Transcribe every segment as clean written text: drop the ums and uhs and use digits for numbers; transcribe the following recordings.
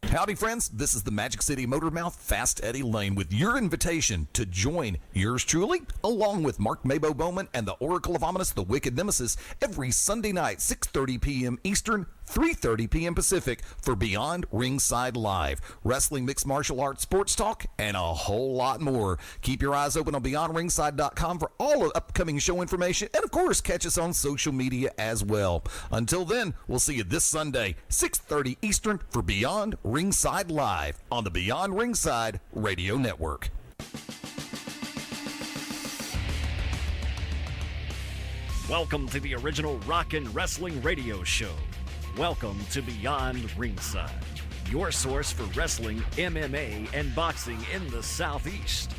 Howdy, friends. This is the Magic City Motor Mouth, Fast Eddie Layne, with your invitation to join yours truly, along with Mark MaBo Bowman and the Oracle of Ominous, the Wicked Nemesis, every Sunday night, 6:30 p.m. Eastern, 3:30 p.m. Pacific, for Beyond Ringside Live. Wrestling, mixed martial arts, sports talk, and a whole lot more. Keep your eyes open on BeyondRingside.com for all of upcoming show information, and of course, catch us on social media as well. Until then, we'll see you this Sunday, 6:30 Eastern, for Beyond Ringside Live on the Beyond Ringside Radio Network. Welcome to the original rock and wrestling radio show. Welcome to Beyond Ringside, your source for wrestling, MMA, and boxing in the Southeast.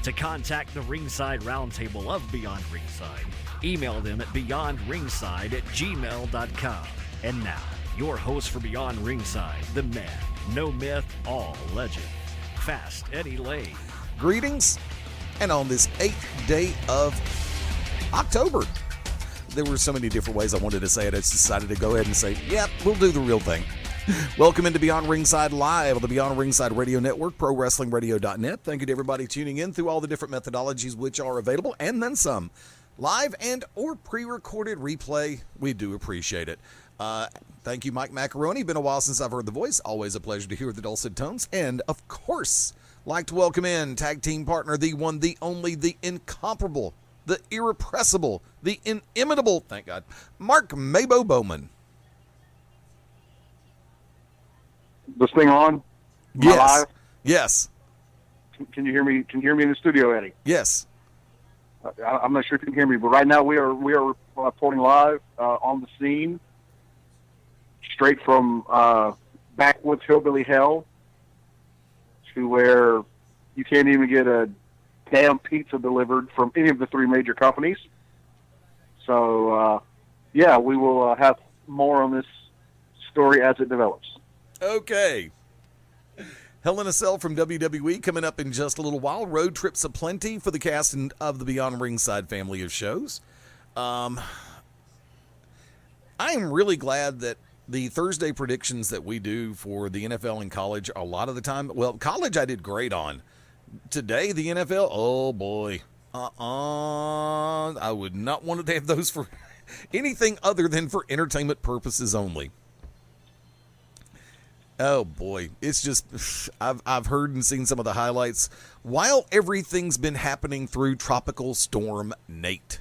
To contact the Ringside Roundtable of Beyond Ringside, email them at beyondringside@gmail.com. And now, your host for Beyond Ringside, the man, no myth, all legend, Fast Eddie Layne. Greetings, and on this 8th day of October, there were so many different ways I wanted to say it, I just decided to go ahead and say, yep, we'll do the real thing. Welcome into Beyond Ringside Live on the Beyond Ringside Radio Network, ProWrestlingRadio.net. Thank you to everybody tuning in through all the different methodologies which are available, and then some. Live and or pre-recorded replay, we do appreciate it. Thank you, Mike Macaroni. Been a while since I've heard the voice. Always a pleasure to hear the dulcet tones. And, of course, like to welcome in tag team partner, the one, the only, the incomparable, the irrepressible, the inimitable, thank God, Mark MaBo Bowman. This thing on? Yes. Live? Yes. Can you hear me? Can you hear me in the studio, Eddie? Yes. I'm not sure if you can hear me, but right now we are reporting live on the scene, straight from backwoods hillbilly hell, to where you can't even get a damn pizza delivered from any of the three major companies. So, yeah, we will have more on this story as it develops. Okay. Hell in a Cell from WWE coming up in just a little while. Road trips aplenty for the cast of the Beyond Ringside family of shows. I am really glad that the Thursday predictions that we do for the NFL and college, a lot of the time, well, college I did great on. Today, the NFL, oh boy. I would not want to have those for anything other than for entertainment purposes only. Oh boy, it's just, I've heard and seen some of the highlights while everything's been happening through Tropical Storm Nate.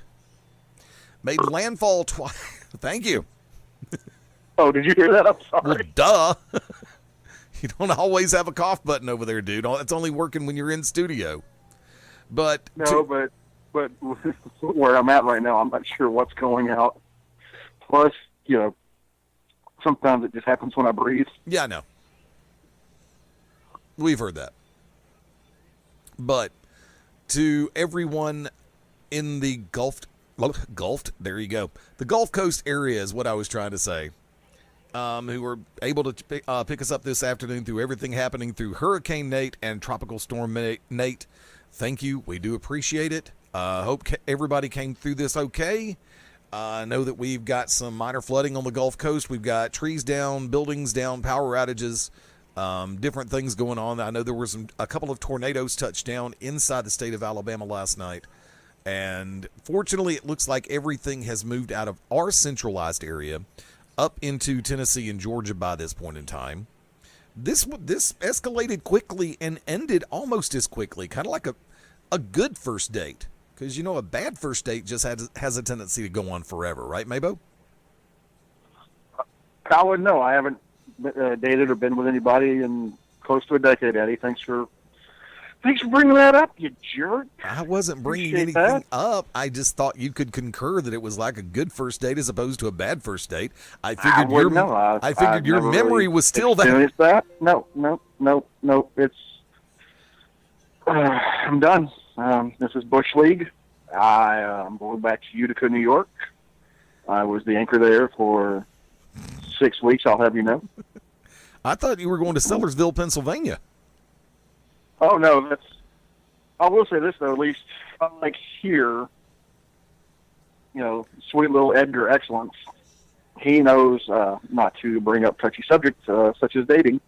Made landfall twice. Thank you. Oh, did you hear that? I'm sorry. Well, duh. You don't always have a cough button over there, dude. It's only working when you're in studio. But but where I'm at right now, I'm not sure what's going out. Plus, sometimes it just happens when I breathe. Yeah, I know. We've heard that. But to everyone in the Gulf, there you go. The Gulf Coast area is what I was trying to say. Who were able to pick us up this afternoon through everything happening through Hurricane Nate and Tropical Storm Nate. Thank you. We do appreciate it. Hope everybody came through this okay. I know that we've got some minor flooding on the Gulf Coast. We've got trees down, buildings down, power outages, different things going on. I know there were a couple of tornadoes touched down inside the state of Alabama last night. And fortunately, it looks like everything has moved out of our centralized area up into Tennessee and Georgia by this point in time. This escalated quickly and ended almost as quickly, kind of like a good first date. Because, a bad first date just has a tendency to go on forever, right, MaBo? I wouldn't know. I haven't dated or been with anybody in close to a decade, Eddie. Thanks for bringing that up, you jerk. I wasn't bringing anything up. I just thought you could concur that it was like a good first date as opposed to a bad first date. I figured your memory was still that. No. It's I'm done. This is Bush League. I'm going back to Utica, New York. I was the anchor there for 6 weeks, I'll have you know. I thought you were going to Sellersville, Pennsylvania. Oh, no, I will say this, though, at least, unlike here, sweet little Edgar Excellence, he knows not to bring up touchy subjects such as dating.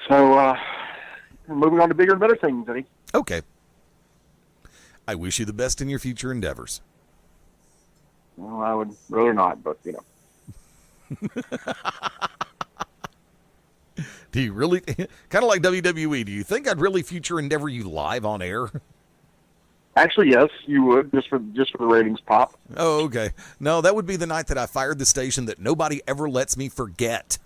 So, moving on to bigger and better things, Eddie. Okay. I wish you the best in your future endeavors. Well, I would rather not, but, Do you really, kind of like WWE, do you think I'd really future endeavor you live on air? Actually, yes, you would, just for the ratings pop. Oh, okay. No, that would be the night that I fired the station that nobody ever lets me forget.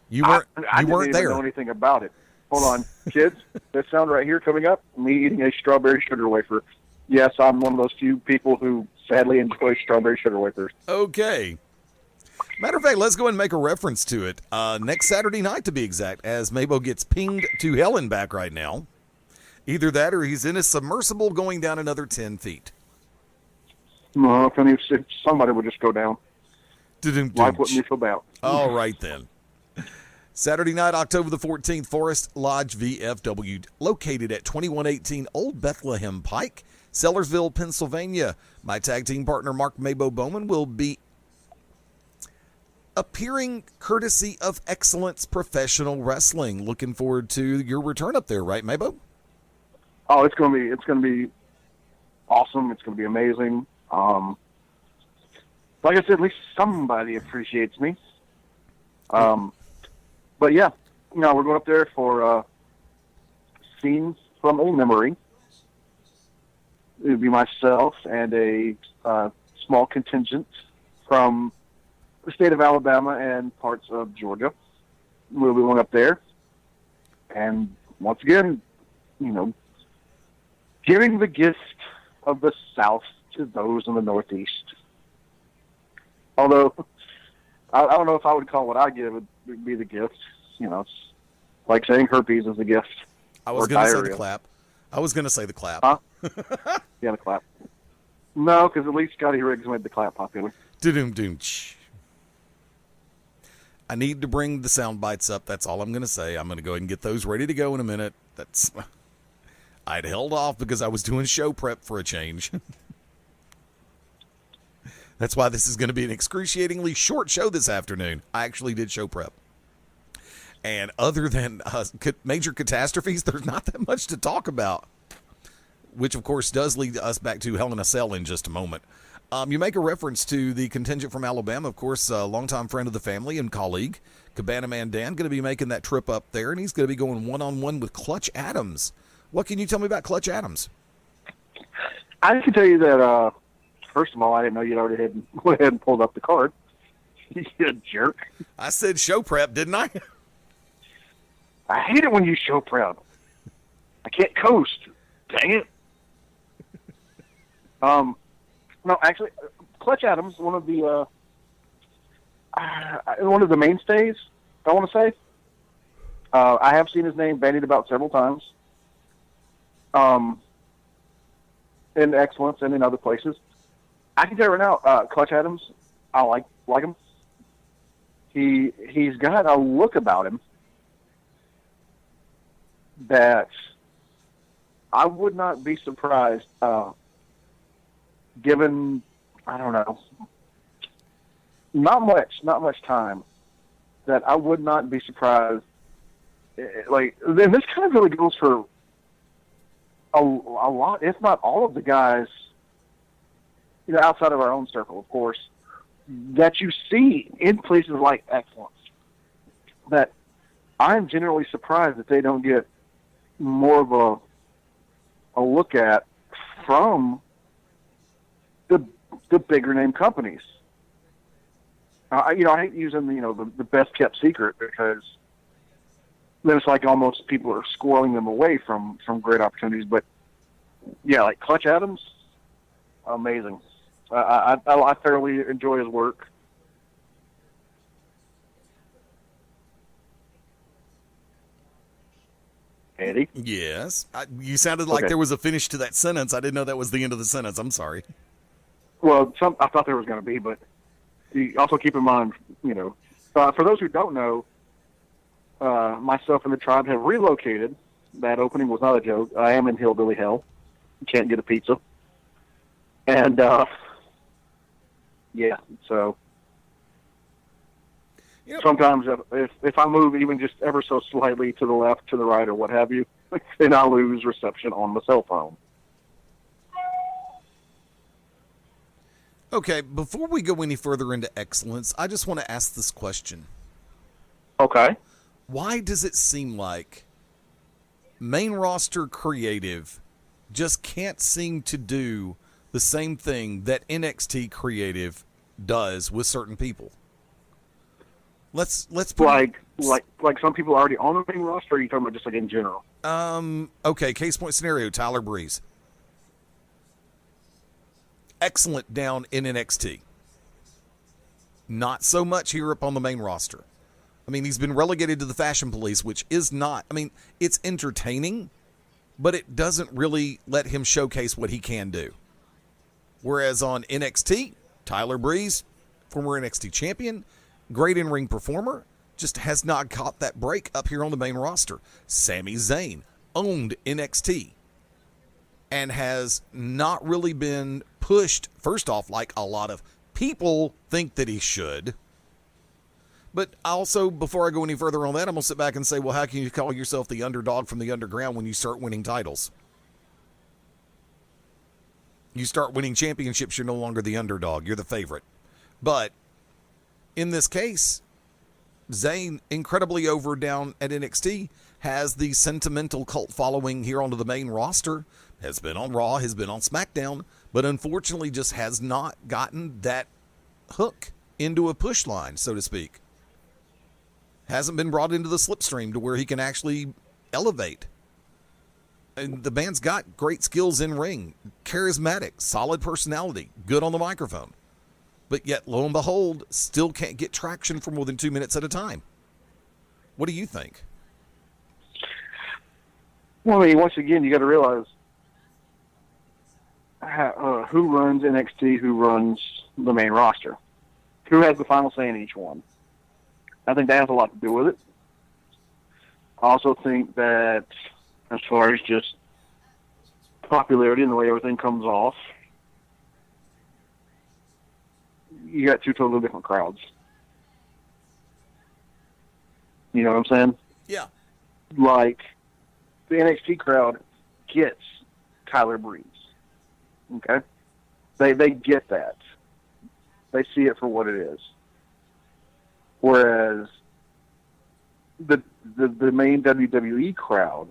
You weren't I didn't even there. know anything about it. Hold on, kids. This sound right here coming up, me eating a strawberry sugar wafer. Yes, I'm one of those few people who sadly enjoy strawberry sugar wafers. Okay. Matter of fact, let's go ahead and make a reference to it. Next Saturday night, to be exact, as MaBo gets pinged to hell and back right now. Either that or he's in a submersible going down another 10 feet. No, if somebody would just go down, life wouldn't be so bad. All right, then. Saturday night, October the 14th, Forest Lodge VFW, located at 2118 Old Bethlehem Pike, Sellersville, Pennsylvania. My tag team partner, Mark MaBo Bowman, will be appearing courtesy of Excellence Professional Wrestling. Looking forward to your return up there, right, MaBo? Oh, it's gonna be awesome. It's gonna be amazing. Like I said, at least somebody appreciates me. But yeah, we're going up there for scenes from a memory. It would be myself and a small contingent from the state of Alabama and parts of Georgia. We'll be going up there, and once again, giving the gift of the South to those in the Northeast. Although, I don't know if I would call what I give would be the gift. It's like saying herpes is a gift. I was going to say the clap. Huh? Yeah, the clap. No, because at least Scotty Riggs made the clap popular. Do-doom-doom. I need to bring the sound bites up. That's all I'm going to say. I'm going to go ahead and get those ready to go in a minute. I'd held off because I was doing show prep for a change. That's why this is going to be an excruciatingly short show this afternoon. I actually did show prep. And other than major catastrophes, there's not that much to talk about. Which, of course, does lead us back to Hell in a Cell in just a moment. You make a reference to the contingent from Alabama, of course, a longtime friend of the family and colleague, Cabana Man Dan, going to be making that trip up there, and he's going to be going one-on-one with Clutch Adams. What can you tell me about Clutch Adams? I can tell you that, first of all, I didn't know you'd already went ahead and pulled up the card. You jerk. I said show prep, didn't I? I hate it when you show prep. I can't coast. Dang it. No, actually, Clutch Adams, one of the mainstays, I want to say. I have seen his name bandied about several times. In Excellence and in other places. I can tell you right now, Clutch Adams, I like him. He's got a look about him that I would not be surprised, given, I don't know, not much time, that I would not be surprised. Like, and this kind of really goes for a lot, if not all of the guys, outside of our own circle, of course, that you see in places like Excellence, that I'm generally surprised that they don't get more of a look at from the bigger name companies. I hate using the best kept secret, because then it's like almost people are squirreling them away from great opportunities. But yeah, like Clutch Adams, amazing. I thoroughly enjoy his work. Eddie? Yes. You sounded like There was a finish to that sentence. I didn't know that was the end of the sentence. I'm sorry. Well, I thought there was going to be, but you also keep in mind, for those who don't know, myself and the tribe have relocated. That opening was not a joke. I am in hillbilly hell. You can't get a pizza. And, yeah, so. Yep. Sometimes if I move even just ever so slightly to the left, to the right, or what have you, then I lose reception on my cell phone. Okay, before we go any further into excellence, I just want to ask this question. Okay. Why does it seem like main roster creative just can't seem to do the same thing that NXT creative does with certain people? Let's put like some people already on the main roster, or are you talking about just like in general? Okay, case point scenario, Tyler Breeze. Excellent down in NXT. Not so much here up on the main roster. I mean, he's been relegated to the Fashion Police, which is not, I mean, it's entertaining, but it doesn't really let him showcase what he can do. Whereas on NXT, Tyler Breeze, former NXT champion, great in-ring performer, just has not caught that break up here on the main roster. Sami Zayn owned NXT and has not really been pushed, first off, like a lot of people think that he should. But also, before I go any further on that, I'm going to sit back and say, well, how can you call yourself the underdog from the underground when you start winning titles? You start winning championships, you're no longer the underdog. You're the favorite. But in this case, Zayn, incredibly over down at NXT, has the sentimental cult following here onto the main roster, has been on Raw, has been on SmackDown, but unfortunately just has not gotten that hook into a push line, so to speak. Hasn't been brought into the slipstream to where he can actually elevate. And the man's got great skills in ring, charismatic, solid personality, good on the microphone. But yet, lo and behold, still can't get traction for more than 2 minutes at a time. What do you think? Well, I mean, once again, you got to realize who runs NXT, who runs the main roster, who has the final say in each one. I think that has a lot to do with it. I also think that as far as just popularity and the way everything comes off, you got two totally different crowds. You know what I'm saying? Yeah. Like, the NXT crowd gets Tyler Breeze. Okay? They get that. They see it for what it is. Whereas the main WWE crowd,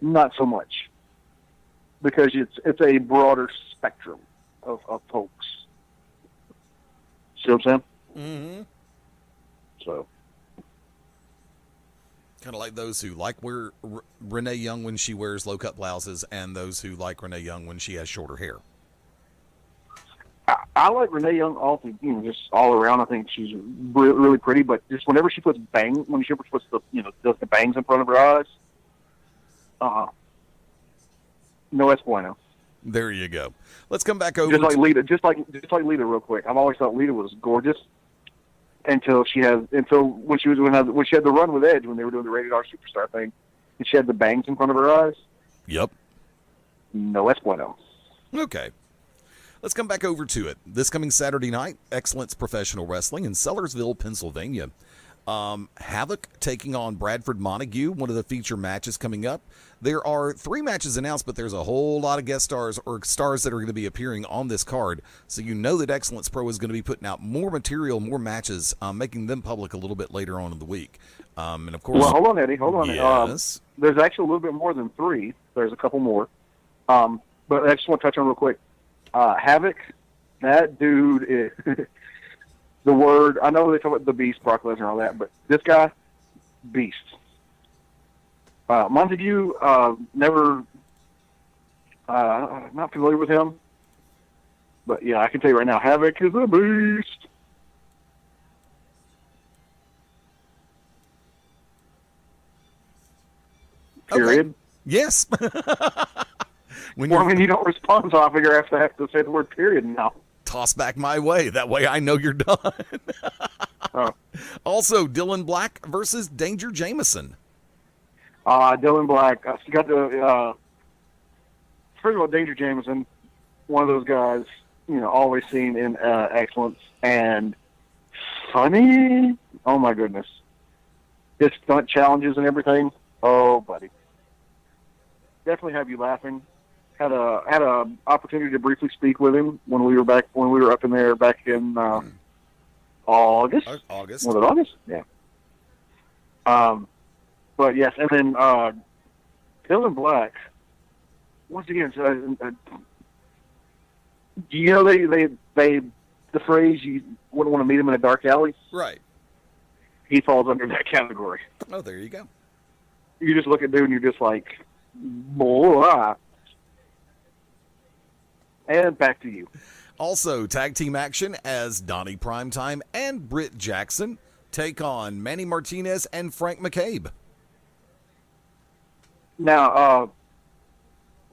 not so much. Because it's a broader spectrum of folks. See what I'm saying? Mm-hmm. So. Kind of like those who like wear Renee Young when she wears low-cut blouses and those who like Renee Young when she has shorter hair. I like Renee Young just all around. I think she's really pretty, but just whenever she puts does the bangs in front of her eyes, no es bueno. There you go. Let's come back over. Just like Lita, real quick. I've always thought Lita was gorgeous until when she had the run with Edge when they were doing the Rated R Superstar thing, and she had the bangs in front of her eyes. Yep. No es bueno. Okay. Let's come back over to it. This coming Saturday night, Excellence Professional Wrestling in Sellersville, Pennsylvania. HIAC taking on Bradford Montague, one of the feature matches coming up. There are 3 matches announced, but there's a whole lot of guest stars or stars that are going to be appearing on this card. So you know that Excellence Pro is going to be putting out more material, more matches, making them public a little bit later on in the week. And of course, well, hold on, Eddie. Hold on. Yes. There's actually a little bit more than 3. There's a couple more. But I just want to touch on real quick. HIAC, that dude is the word. I know they talk about the Beast, Brock Lesnar, and all that, but this guy, Beast. Montague, never, not familiar with him, but yeah, I can tell you right now, HIAC is a beast. Period. Okay. Yes. Well, I mean, you don't respond, so I figure I have to say the word period now. Toss back my way. That way I know you're done. Oh. Also, Dylan Black versus Danger Jameson. Dylan Black. I got to, first of all, Danger Jameson, one of those guys always seen in excellence and funny. Oh my goodness, his stunt challenges and everything. Oh, buddy, definitely have you laughing. Had a opportunity to briefly speak with him when we were up in there back in August. August. Was it August? Yeah. But yes, and then Dylan Black. Once again, they the phrase "you wouldn't want to meet him in a dark alley." Right. He falls under that category. Oh, there you go. You just look at dude and you're just like, boy. And back to you. Also, tag team action as Donnie Primetime and Britt Jackson take on Manny Martinez and Frank McCabe. Now,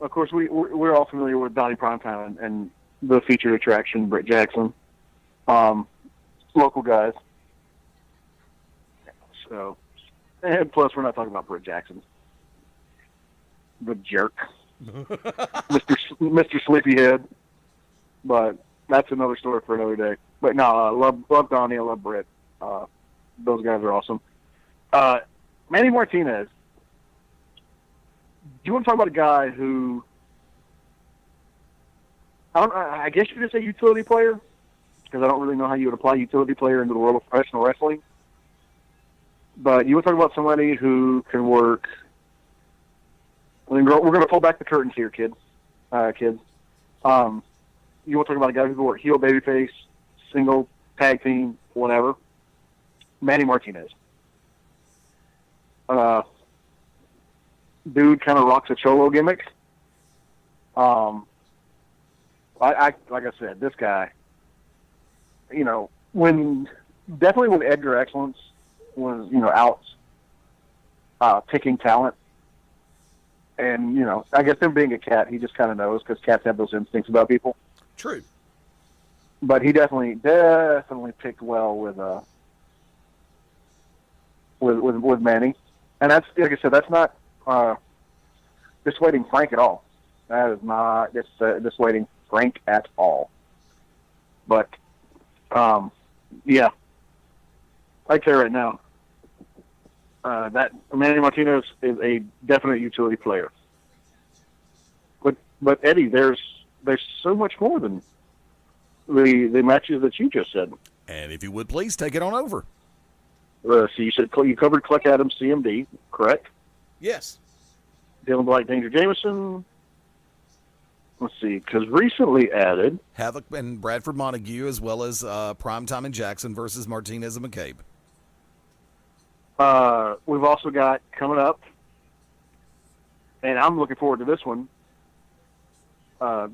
of course, we're all familiar with Donnie Primetime and the featured attraction, Britt Jackson. Local guys. So, and plus, we're not talking about Britt Jackson. The jerk. Mr. Sleepyhead. But that's another story for another day. But no, I love Donnie, I love Britt. Those guys are awesome. Manny Martinez. Do you want to talk about a guy who, I guess you could say utility player, because I don't really know how you would apply utility player into the world of professional wrestling. But you want to talk about somebody who can work. We're going to pull back the curtains here, kids. You want to talk about a guy who can work heel, babyface, single, tag team, whatever. Manny Martinez. Dude kind of rocks a cholo gimmick. I like I said, this guy, when Edgar Excellence was, out picking talent, and, I guess him being a cat, he just kind of knows because cats have those instincts about people. True. But he definitely picked well with Manny. And that's, like I said, that's not dissuading Frank at all. That is not dissuading Frank at all. But, yeah. I tell you right now, that Manny Martinez is a definite utility player. But Eddie, there's so much more than the matches that you just said. And if you would please take it on over. So you said you covered Cluck Adams, CMD, correct? Yes. Dylan Black, Danger Jameson. Let's see, because recently added Havoc and Bradford Montague, as well as Primetime and Jackson versus Martinez and McCabe. We've also got coming up, and I'm looking forward to this one.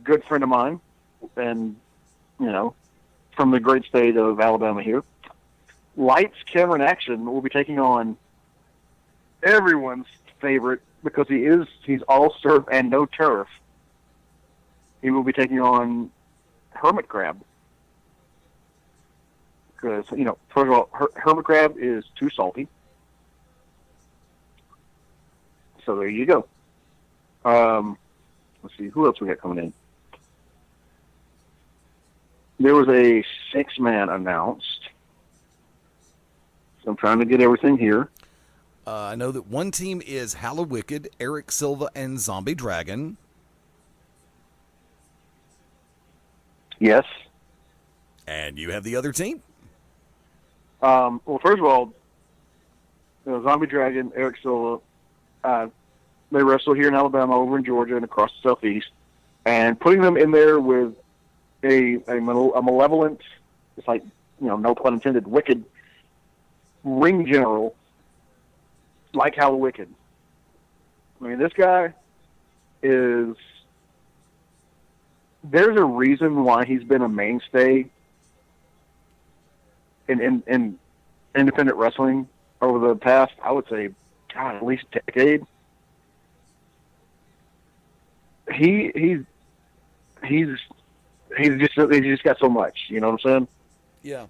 Good friend of mine, and from the great state of Alabama here. Lights, Camera, and Action will be taking on everyone's favorite because he's all surf and no turf. He will be taking on Hermit Crab. Because, first of all, Hermit Crab is too salty. So there you go. Let's see, who else we got coming in? There was a 6-man announced. So I'm trying to get everything here. I know that one team is Halla Wicked, Eric Silva, and Zombie Dragon. Yes. And you have the other team? Well, first of all, Zombie Dragon, Eric Silva, they wrestle here in Alabama, over in Georgia, and across the Southeast. And putting them in there with a malevolent, it's like, no pun intended, wicked ring general like Halla Wicked. I mean, this guy is... There's a reason why he's been a mainstay in independent wrestling over the past, I would say, God, at least a decade. He's just got so much. You know what I'm saying? Yeah.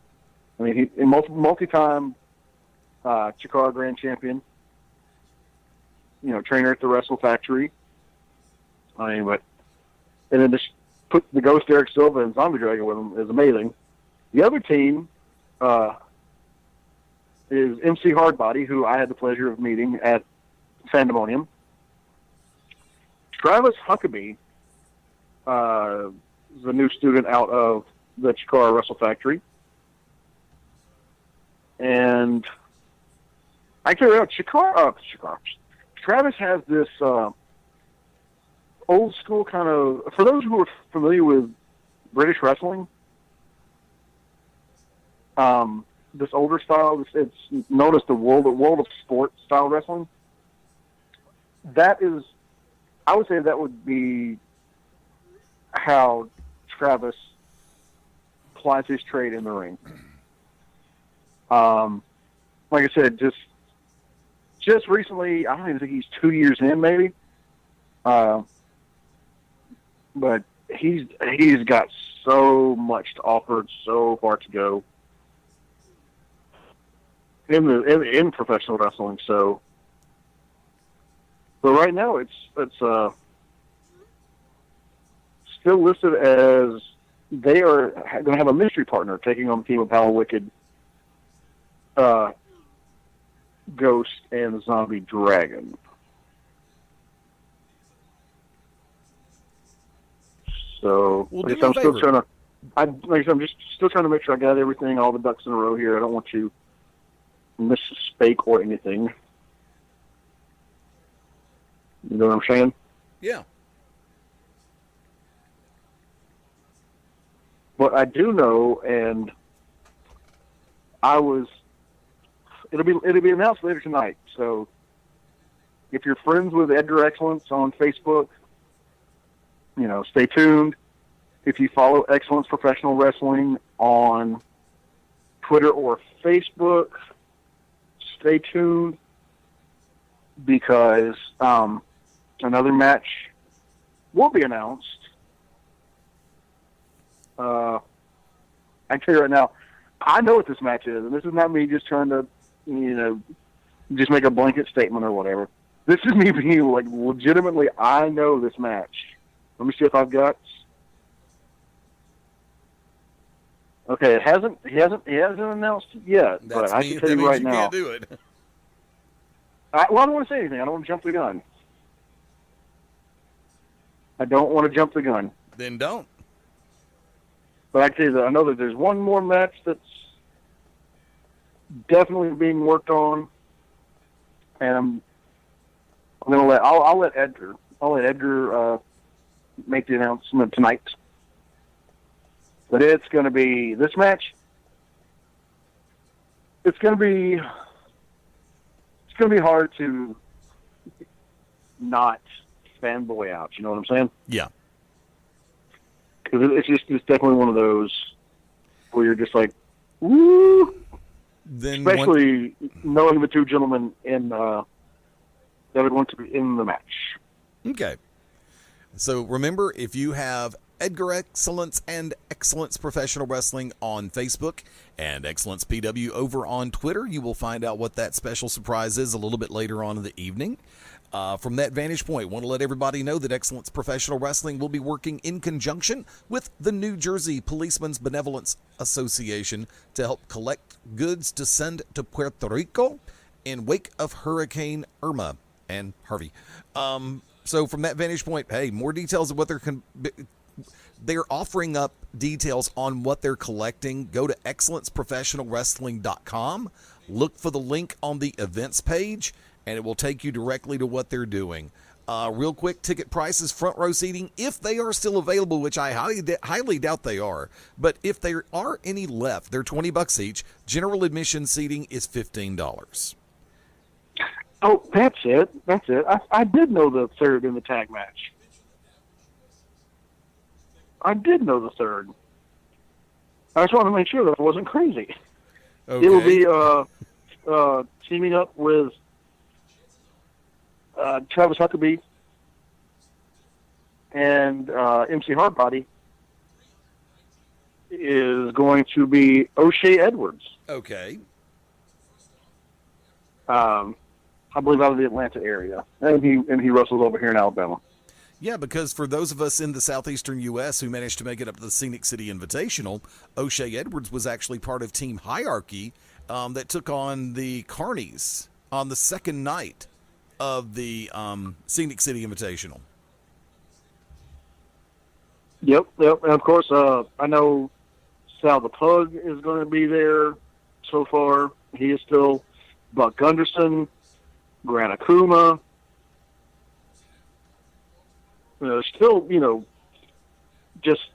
I mean, he's a multi-time Chikara Grand Champion. Trainer at the Wrestle Factory. I mean, but and then put the Ghost Eric Silva and Zombie Dragon with him is amazing. The other team is MC Hardbody, who I had the pleasure of meeting at Pandemonium. Travis Huckabee, the new student out of the Chikara Wrestle Factory. And I can tell you, Travis has this old school kind of, for those who are familiar with British wrestling, this older style, it's known as the world of sport style wrestling. That is, I would say that would be how Travis plies his trade in the ring. Like I said, just recently, I don't even think he's 2 years in, maybe. But he's got so much to offer, so far to go in professional wrestling. So, but right now it's still listed as they are going to have a mystery partner taking on the team of Power Wicked, Ghost, and Zombie Dragon. So, Well, like I said, I'm still trying to. I'm just still trying to make sure I got everything, all the ducks in a row here. I don't want to misspeak or anything. You know what I'm saying? Yeah. But I do know, and it'll be announced later tonight. So if you're friends with Edgar Excellence on Facebook, stay tuned. If you follow Excellence Professional Wrestling on Twitter or Facebook, stay tuned, because another match will be announced. I can tell you right now, I know what this match is, and this is not me just trying to, just make a blanket statement or whatever. This is me being like, legitimately, I know this match. Let me see if I've got. Okay, he hasn't announced it yet, but I can tell you right now. Can't do it. I don't want to say anything. I don't want to jump the gun. I don't want to jump the gun. Then don't. But I can tell you that I know that there's one more match that's definitely being worked on, and I'll let Edgar make the announcement tonight. But it's going to be this match. It's going to be hard to not fanboy out. You know what I'm saying? Yeah. Because it's definitely one of those where you're just like, woo. Then especially knowing the two gentlemen that would want to be in the match. Okay. So remember, if you have Edgar Excellence and Excellence Professional Wrestling on Facebook and Excellence PW over on Twitter, you will find out what that special surprise is a little bit later on in the evening. From that vantage point, want to let everybody know that Excellence Professional Wrestling will be working in conjunction with the New Jersey Policemen's Benevolence Association to help collect goods to send to Puerto Rico in wake of Hurricane Irma and Harvey. So from that vantage point, hey, more details of what they're offering up details on what they're collecting. Go to excellenceprofessionalwrestling.com. Look for the link on the events page, and it will take you directly to what they're doing. Real quick, ticket prices, front row seating, if they are still available, which I highly doubt they are, but if there are any left, they're $20 each. General admission seating is $15. Oh, that's it. I did know the third in the tag match. I did know the third. I just wanted to make sure that it wasn't crazy. Okay. It will be teaming up with Travis Huckabee and MC Hardbody is going to be O'Shea Edwards. Okay. I believe out of the Atlanta area, and he wrestles over here in Alabama. Yeah, because for those of us in the southeastern U.S. who managed to make it up to the Scenic City Invitational, O'Shea Edwards was actually part of Team HIAC that took on the Carnies on the second night of the Scenic City Invitational. Yep. And of course, I know Sal the Pug is going to be there so far. He is still Buck Gunderson, Grant Akuma. Still, just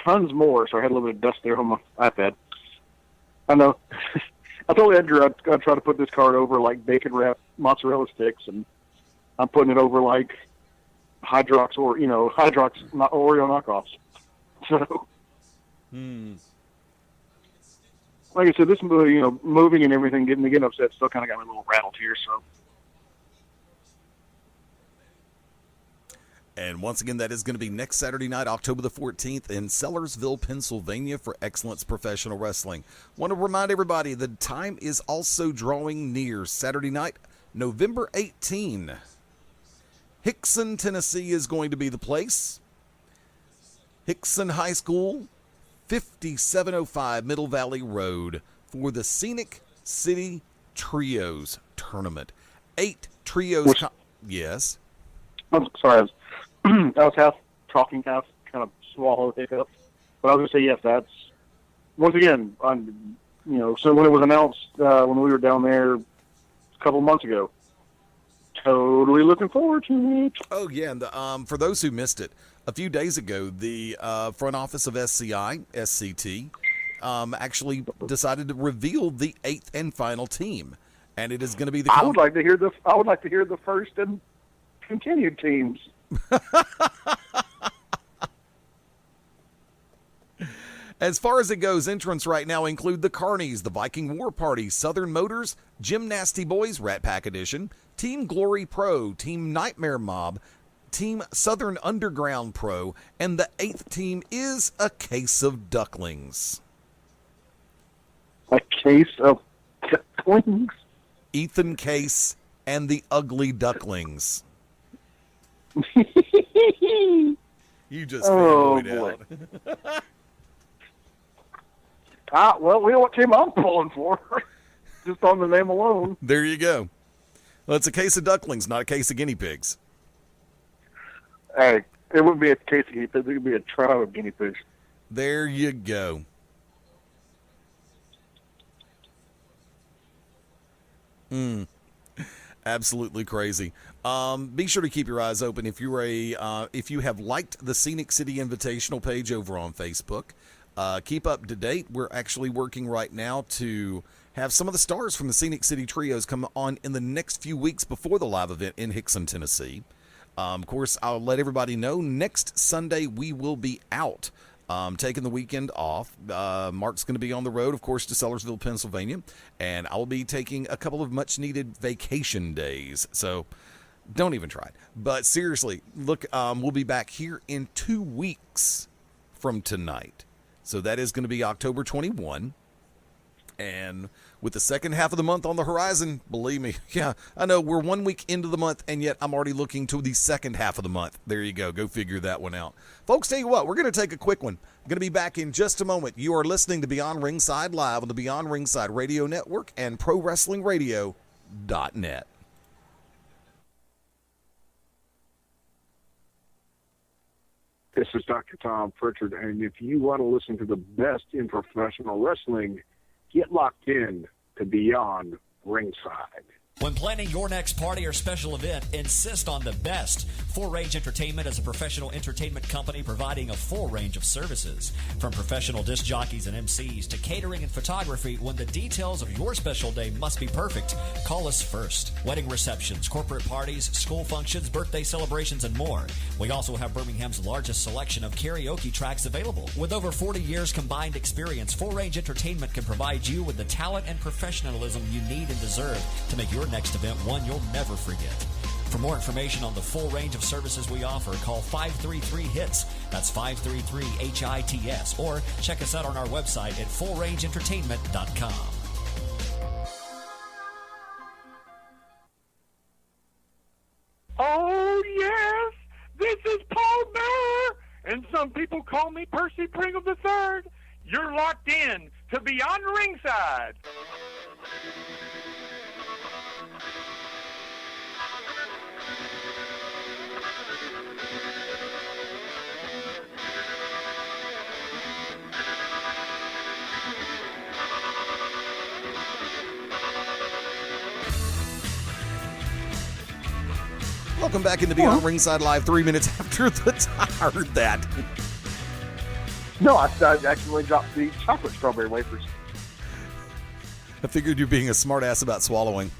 tons more. So I had a little bit of dust there on my iPad. I know. I told Edgar I'd try to put this card over like bacon wrapped mozzarella sticks, and I'm putting it over like Hydrox or not Oreo knockoffs. So, like I said, this moving and everything, getting upset, still kind of got me a little rattled here. So. And once again, that is going to be next Saturday night, October the 14th in Sellersville, Pennsylvania for Excellence Professional Wrestling. Want to remind everybody, the time is also drawing near. Saturday night, November 18. Hickson, Tennessee is going to be the place. Hickson High School, 5705 Middle Valley Road for the Scenic City Trios Tournament. 8 trios. Yes. I'm sorry. I was half talking, half kind of swallow hiccup. But I was going to say, yes, that's, once again, so when it was announced, when we were down there a couple months ago, totally looking forward to it. Oh, yeah. And for those who missed it, a few days ago, the front office of SCT, actually decided to reveal the 8th and final team. And it is going to be the... I would like to hear the first and continued teams. As far as it goes, entrants right now include the Carnies, the Viking War Party, Southern Motors, Gymnasty Boys, Rat Pack Edition, Team Glory Pro, Team Nightmare Mob, Team Southern Underground Pro, and the 8th team is a Case of Ducklings. A Case of Ducklings? Ethan Case and the Ugly Ducklings. You just figured it out. Well, we know what team I'm pulling for. Just on the name alone. There you go. Well, it's a case of ducklings, not a case of guinea pigs. Hey, it wouldn't be a case of guinea pigs. It would be a tribe of guinea pigs. There you go. Absolutely crazy. Be sure to keep your eyes open if you have liked the Scenic City Invitational page over on Facebook. Keep up to date. We're actually working right now to have some of the stars from the Scenic City Trios come on in the next few weeks before the live event in Hickson, Tennessee. Of course, I'll let everybody know next Sunday we will be out. Taking the weekend off. Mark's going to be on the road, of course, to Sellersville, Pennsylvania, and I'll be taking a couple of much-needed vacation days, so don't even try it. But seriously, look, we'll be back here in 2 weeks from tonight, so that is going to be October 21, and with the second half of the month on the horizon, believe me, yeah, I know we're 1 week into the month, and yet I'm already looking to the second half of the month. There you go. Go figure that one out. Folks, tell you what, we're going to take a quick one. I'm going to be back in just a moment. You are listening to Beyond Ringside Live on the Beyond Ringside Radio Network and ProWrestlingRadio.net. This is Dr. Tom Pritchard, and if you want to listen to the best in professional wrestling, get locked in to Beyond Ringside. When planning your next party or special event, insist on the best. Full Range Entertainment is a professional entertainment company providing a full range of services. From professional disc jockeys and MCs to catering and photography, when the details of your special day must be perfect, call us first. Wedding receptions, corporate parties, school functions, birthday celebrations, and more. We also have Birmingham's largest selection of karaoke tracks available. With over 40 years combined experience, Full Range Entertainment can provide you with the talent and professionalism you need and deserve to make your next event one you'll never forget. For more information on the full range of services we offer, call 533-HITS. That's 533-HITS. Or check us out on our website at fullrangeentertainment.com. Oh, Some people call me Percy Pringle III. You're locked in to Beyond Ringside. Welcome back into Beyond Ringside Live 3 minutes after the time. I heard that. No, I accidentally dropped the chocolate strawberry wafers. I figured you're being a smartass about swallowing.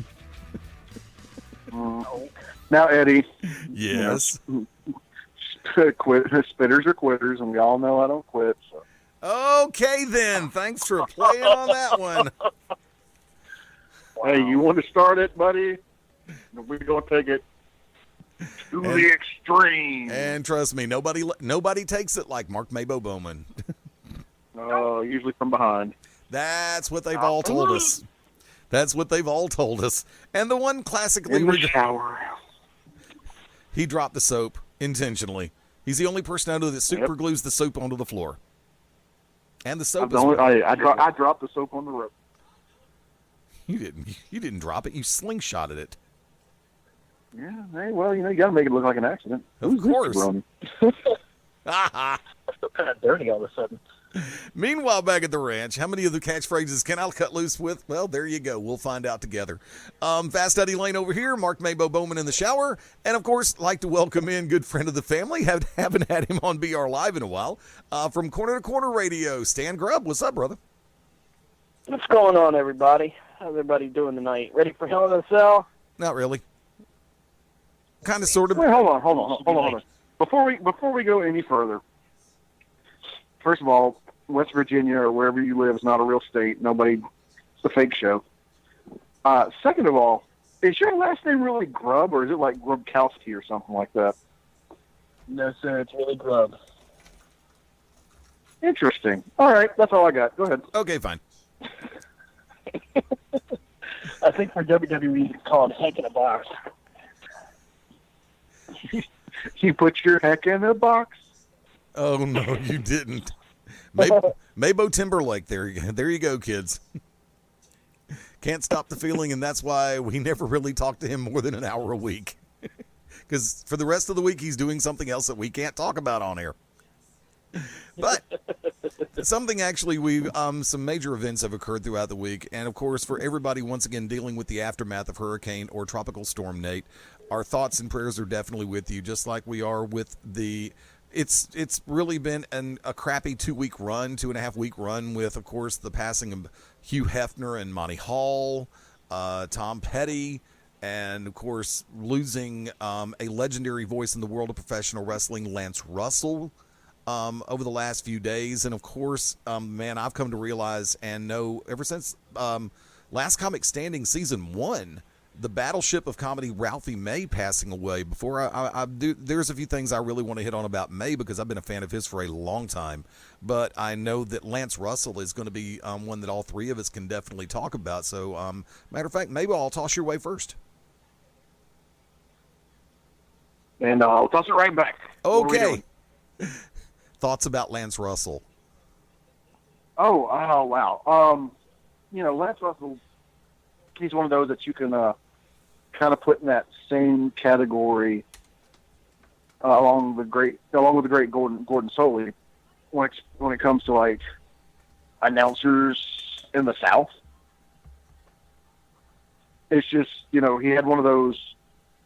Now, Eddie. Yes. Spitters are quitters, and we all know I don't quit. So. Okay, then. Thanks for playing on that one. Hey, you want to start it, buddy? We're going to take it to the extreme. And trust me, nobody takes it like MaBo Bowman. Usually from behind. That's what they've all told us. That's what they've all told us. And the one classically... In the shower. He dropped the soap intentionally. He's the only person I know that super glues the soap onto the floor. And the soap I dropped the soap on the rope. You didn't drop it. You slingshotted it. Yeah, hey, well, you got to make it look like an accident. Of course. I feel kind of dirty all of a sudden. Meanwhile, back at the ranch, how many of the catchphrases can I cut loose with? Well, there you go. We'll find out together. Fast Eddie Layne over here, MaBo Bowman in the shower, and of course, like to welcome in good friend of the family. Haven't had him on BR Live in a while. From Corner to Corner Radio, Stan Grubb. What's up, brother? What's going on, everybody? How's everybody doing tonight? Ready for Hell in a Cell? Not really. Kind of, sort of. Wait, hold on. Before we go any further, first of all, West Virginia or wherever you live is not a real state. It's a fake show. Second of all, is your last name really Grubb, or is it like Grubkowski or something like that? No, sir. It's really Grubb. Interesting. All right, that's all I got. Go ahead. Okay, fine. I think for WWE, it's called Heck in a Box. You put your heck in a box? Oh, no, you didn't. MaBo Timberlake. There you go, kids. Can't stop the feeling, and that's why we never really talk to him more than an hour a week. Because for the rest of the week, he's doing something else that we can't talk about on air. But something actually, some major events have occurred throughout the week, and of course, for everybody once again dealing with the aftermath of Hurricane or Tropical Storm Nate, our thoughts and prayers are definitely with you, just like we are with the. It's really been a crappy 2.5 week run with, of course, the passing of Hugh Hefner and Monty Hall, Tom Petty, and of course losing a legendary voice in the world of professional wrestling, Lance Russell. Over the last few days. And of course, man, I've come to realize and know ever since Last Comic Standing Season 1, the battleship of comedy Ralphie May passing away. Before I do, there's a few things I really want to hit on about May because I've been a fan of his for a long time. But I know that Lance Russell is going to be one that all three of us can definitely talk about. So, matter of fact, maybe I'll toss your way first. And I'll toss it right back. Okay. Thoughts about Lance Russell? Oh, wow. Lance Russell, he's one of those that you can kind of put in that same category along with the great Gordon Soley when it comes to like announcers in the South. It's just, he had one of those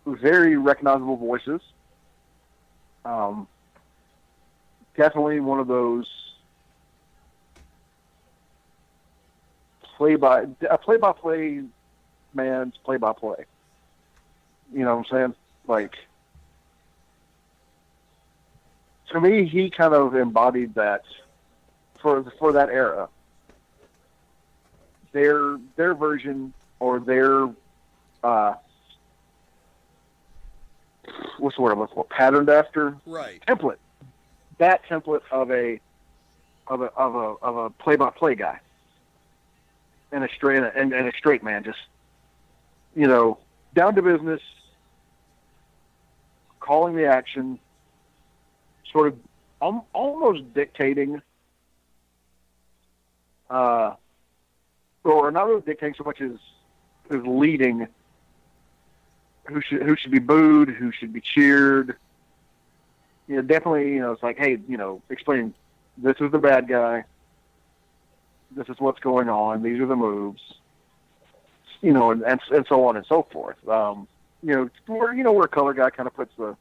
very recognizable voices. Definitely one of those play-by-play man's play-by-play. You know what I'm saying? Like, to me, he kind of embodied that for that era. Their version or their what's the word I'm looking for? Patterned after template. That template of a play-by-play guy and a straight man, just down to business, calling the action, sort of almost dictating, or not really dictating so much as leading who should be booed, who should be cheered. Definitely, it's like, hey, explain, this is the bad guy. This is what's going on. These are the moves. And so on and so forth. Where a color guy kind of puts the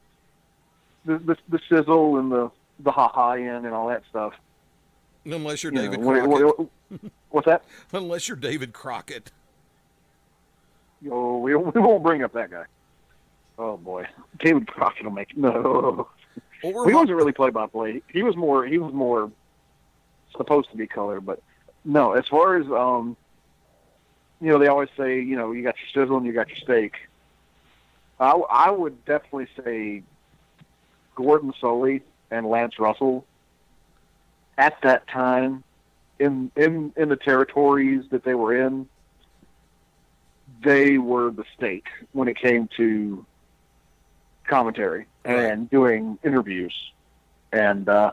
sizzle and the ha-ha in and all that stuff. Unless you're David Crockett. What's that? Unless you're David Crockett. We won't bring up that guy. Oh boy, David Crockett will make no. He wasn't really play-by-play. He was more supposed to be color, but no. As far as they always say, you got your sizzle and you got your steak. I would definitely say Gordon Solie and Lance Russell at that time in the territories that they were in. They were the steak when it came to commentary and doing interviews. And, dude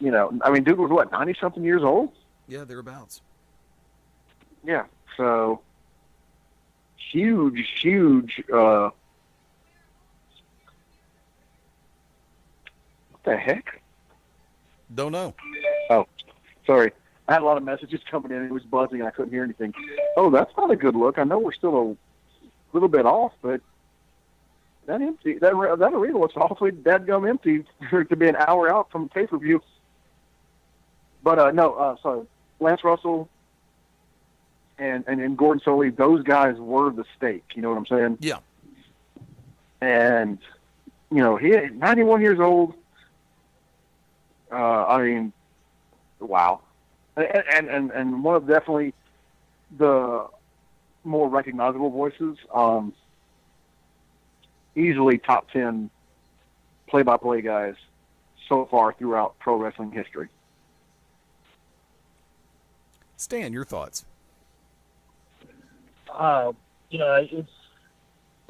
was what, 90-something years old? Yeah, thereabouts. Yeah, so huge, what the heck? Don't know. Oh, sorry. I had a lot of messages coming in. It was buzzing. I couldn't hear anything. Oh, that's not a good look. I know we're still a little bit off, but that arena looks awfully dadgum empty to be an hour out from pay-per-view. But, sorry. Lance Russell and Gordon Solie, those guys were the steak. You know what I'm saying? Yeah. And, he 91 years old. Wow. And one of definitely the more recognizable voices, easily top 10 play-by-play guys so far throughout pro wrestling history. Stan, your thoughts?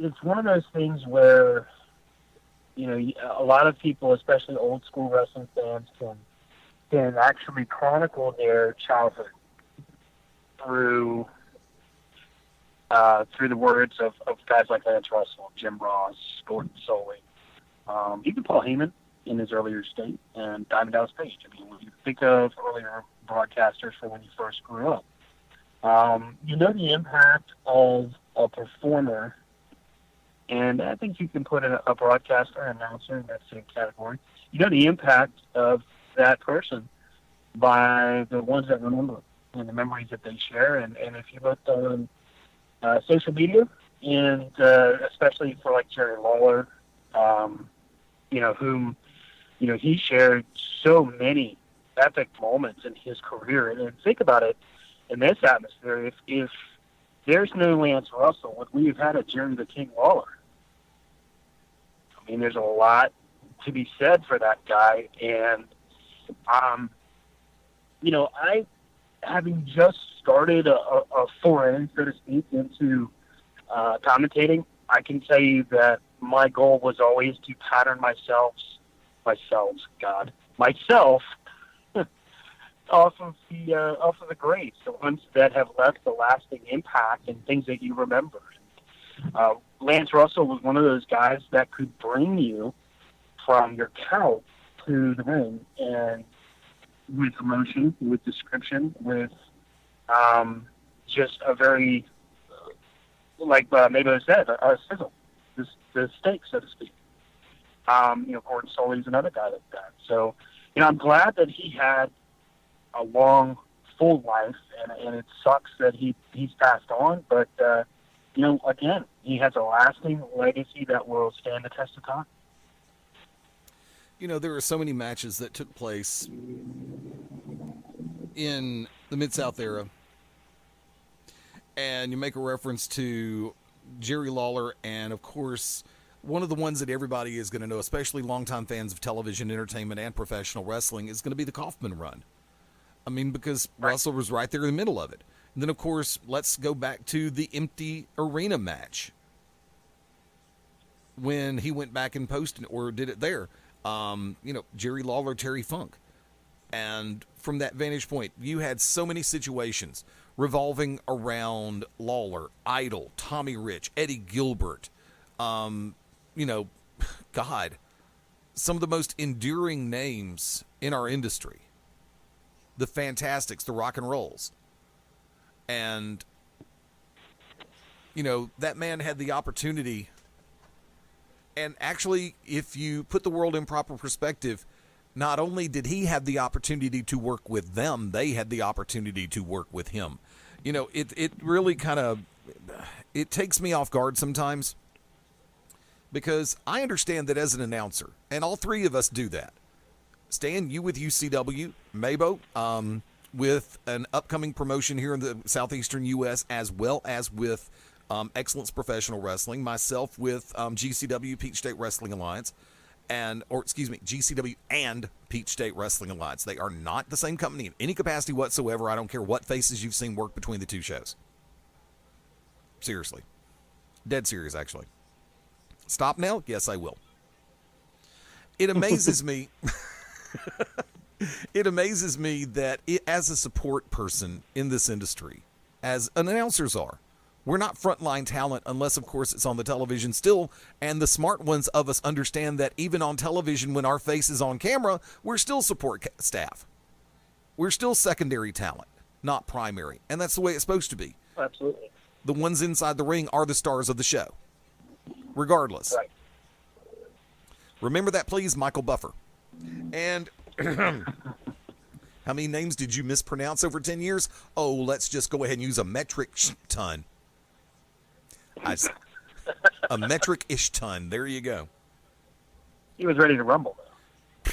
It's one of those things where, a lot of people, especially old school wrestling fans, can actually chronicle their childhood through the words of guys like Lance Russell, Jim Ross, Gordon Solie, even Paul Heyman in his earlier state, and Diamond Dallas Page. I mean, when you think of earlier broadcasters from when you first grew up, the impact of a performer, and I think you can put a broadcaster, an announcer in that same category. The impact of that person by the ones that remember and the memories that they share. And if you look on social media, and especially for like Jerry Lawler, whom he shared so many epic moments in his career. And think about it in this atmosphere, if there's no Lance Russell, would we have had a Jerry the King Lawler? I mean, there's a lot to be said for that guy. And, I, having just started a foray, so to speak, into commentating, I can tell you that my goal was always to pattern myself off of the greats, the ones that have left a lasting impact and things that you remember. Lance Russell was one of those guys that could bring you from your couch to the ring, and with emotion, with description, with just a very, like MaBo said, a sizzle, the steak, so to speak. Gordon Solie's another guy like that. So, I'm glad that he had a long, full life, and it sucks that he's passed on, but, again, he has a lasting legacy that will stand the test of time. There are so many matches that took place in the Mid-South era, and you make a reference to Jerry Lawler, and of course, one of the ones that everybody is going to know, especially longtime fans of television, entertainment, and professional wrestling, is going to be the Kaufman run. I mean, because Russell was right there in the middle of it. And then, of course, let's go back to the empty arena match when he went back and posted or did it there. Jerry Lawler, Terry Funk. And from that vantage point, you had so many situations revolving around Lawler, Idol, Tommy Rich, Eddie Gilbert, God, some of the most enduring names in our industry. The Fantastics, the Rock and Rolls. And, that man had the opportunity. And actually, if you put the world in proper perspective, not only did he have the opportunity to work with them, they had the opportunity to work with him. It really it takes me off guard sometimes, because I understand that as an announcer, and all three of us do that. Stan, you with UCW, MaBo, with an upcoming promotion here in the southeastern U.S., as well as with Excellence Professional Wrestling, myself with GCW, Peach State Wrestling Alliance, GCW and Peach State Wrestling Alliance. They are not the same company in any capacity whatsoever. I don't care what faces you've seen work between the two shows. Seriously. Dead serious, actually. Stop now? Yes, I will. It amazes me. It amazes me that as a support person in this industry, as announcers are, we're not frontline talent unless, of course, it's on the television still. And the smart ones of us understand that even on television, when our face is on camera, we're still support staff. We're still secondary talent, not primary. And that's the way it's supposed to be. Absolutely. The ones inside the ring are the stars of the show, regardless. Right. Remember that, please, Michael Buffer. And how many names did you mispronounce over 10 years? Oh, let's just go ahead and use a metric ton. A metric-ish ton. There you go. He was ready to rumble, though.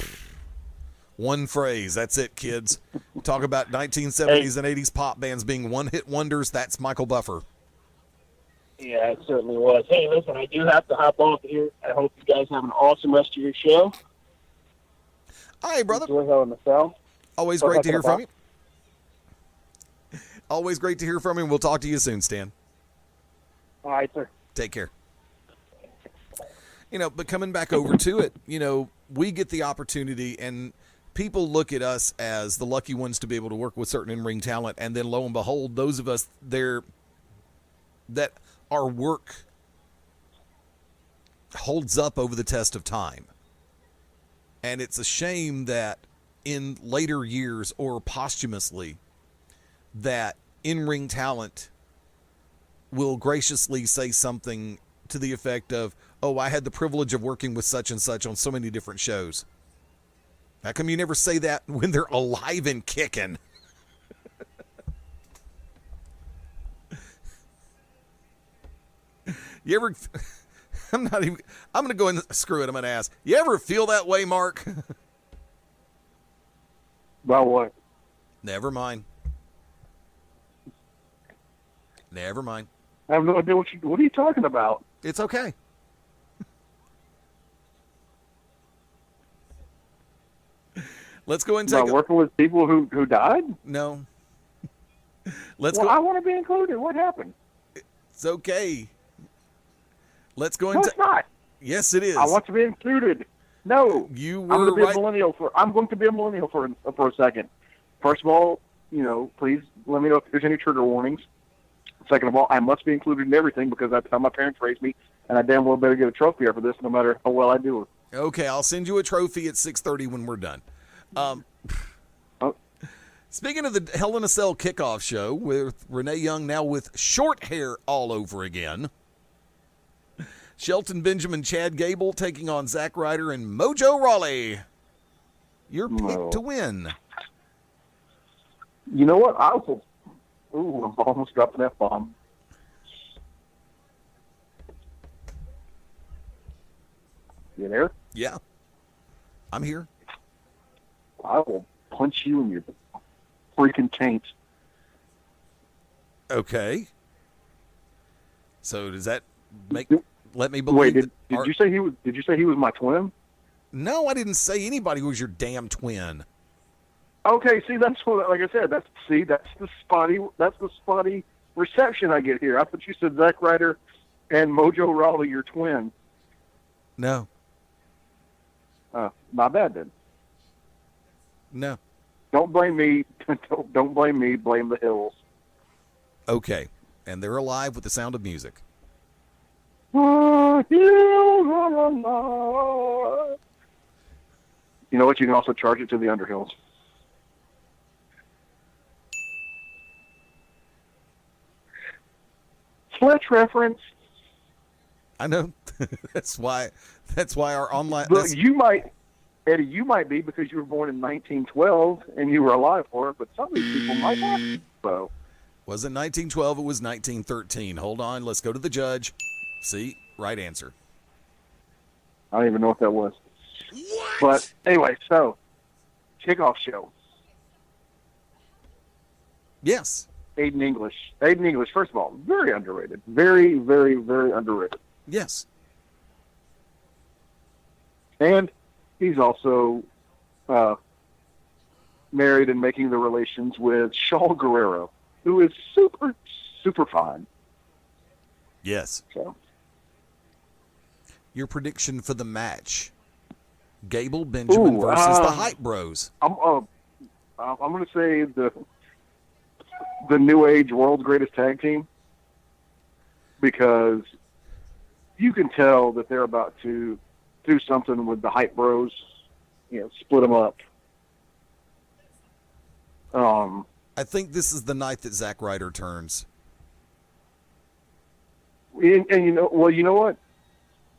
One phrase. That's it, kids. Talk about 1970s and 80s pop bands being one-hit wonders. That's Michael Buffer. Yeah, it certainly was. Hey, listen, I do have to hop off here. I hope you guys have an awesome rest of your show. Hi, brother. Enjoy Hell in the Cell. Always great to hear from you. Always great to hear from you. We'll talk to you soon, Stan. All right, sir. Take care. But coming back over to it, we get the opportunity, and people look at us as the lucky ones to be able to work with certain in-ring talent, and then lo and behold, those of us there that our work holds up over the test of time. And it's a shame that in later years or posthumously that in-ring talent will graciously say something to the effect of, oh, I had the privilege of working with such and such on so many different shows. How come you never say that when they're alive and kicking? You ever... I'm going to go and screw it. I'm going to ask. You ever feel that way, Mark? About what? Never mind. Never mind. I have no idea what are you talking about? It's okay. Let's go and take About working with people who died? No. I want to be included. What happened? It's okay. Let's go No, and it's not. Yes, it is. I want to be included. No. You I'm were going to be right. a millennial I'm going to be a millennial for a second. First of all, please let me know if there's any trigger warnings. Second of all, I must be included in everything because that's how my parents raised me, and I damn well better get a trophy for this no matter how well I do it. Okay, I'll send you a trophy at 6:30 when we're done. Speaking of the Hell in a Cell kickoff show with Renee Young now with short hair all over again. Shelton Benjamin, Chad Gable taking on Zack Ryder and Mojo Rawley. Your pick to win. You know what? I'm almost dropping that bomb. You there? Yeah. I'm here. I will punch you in your freaking taint. Okay. So does that let me Wait, believe? did you say he was? Did you say he was my twin? No, I didn't say anybody was your damn twin. Okay, see, that's what. Like I said, that's the spotty reception I get here. I thought you said Zack Ryder and Mojo Rawley, your twin. No. My bad then. No. Don't blame me. Don't blame me. Blame the hills. Okay. And they're alive with the sound of music. You know what? You can also charge it to the Underhills. Fletch reference. I know. That's why our online. Look, you might, Eddie, you might be because you were born in 1912 and you were alive for it, but some of these people might not. So, wasn't 1912, it was 1913. Hold on, let's go to the judge. See, right answer. I don't even know what that was. What? But anyway, so kickoff show. Yes. Aiden English. Aiden English, first of all, very underrated. Very, very, very underrated. Yes. And he's also married and making the relations with Shaul Guerrero, who is super, super fine. Yes. So, your prediction for the match: Gable Benjamin versus the Hype Bros. I'm going to say the New Age World's Greatest Tag Team, because you can tell that they're about to do something with the Hype Bros, split them up. I think this is the night that Zack Ryder turns. And you know what?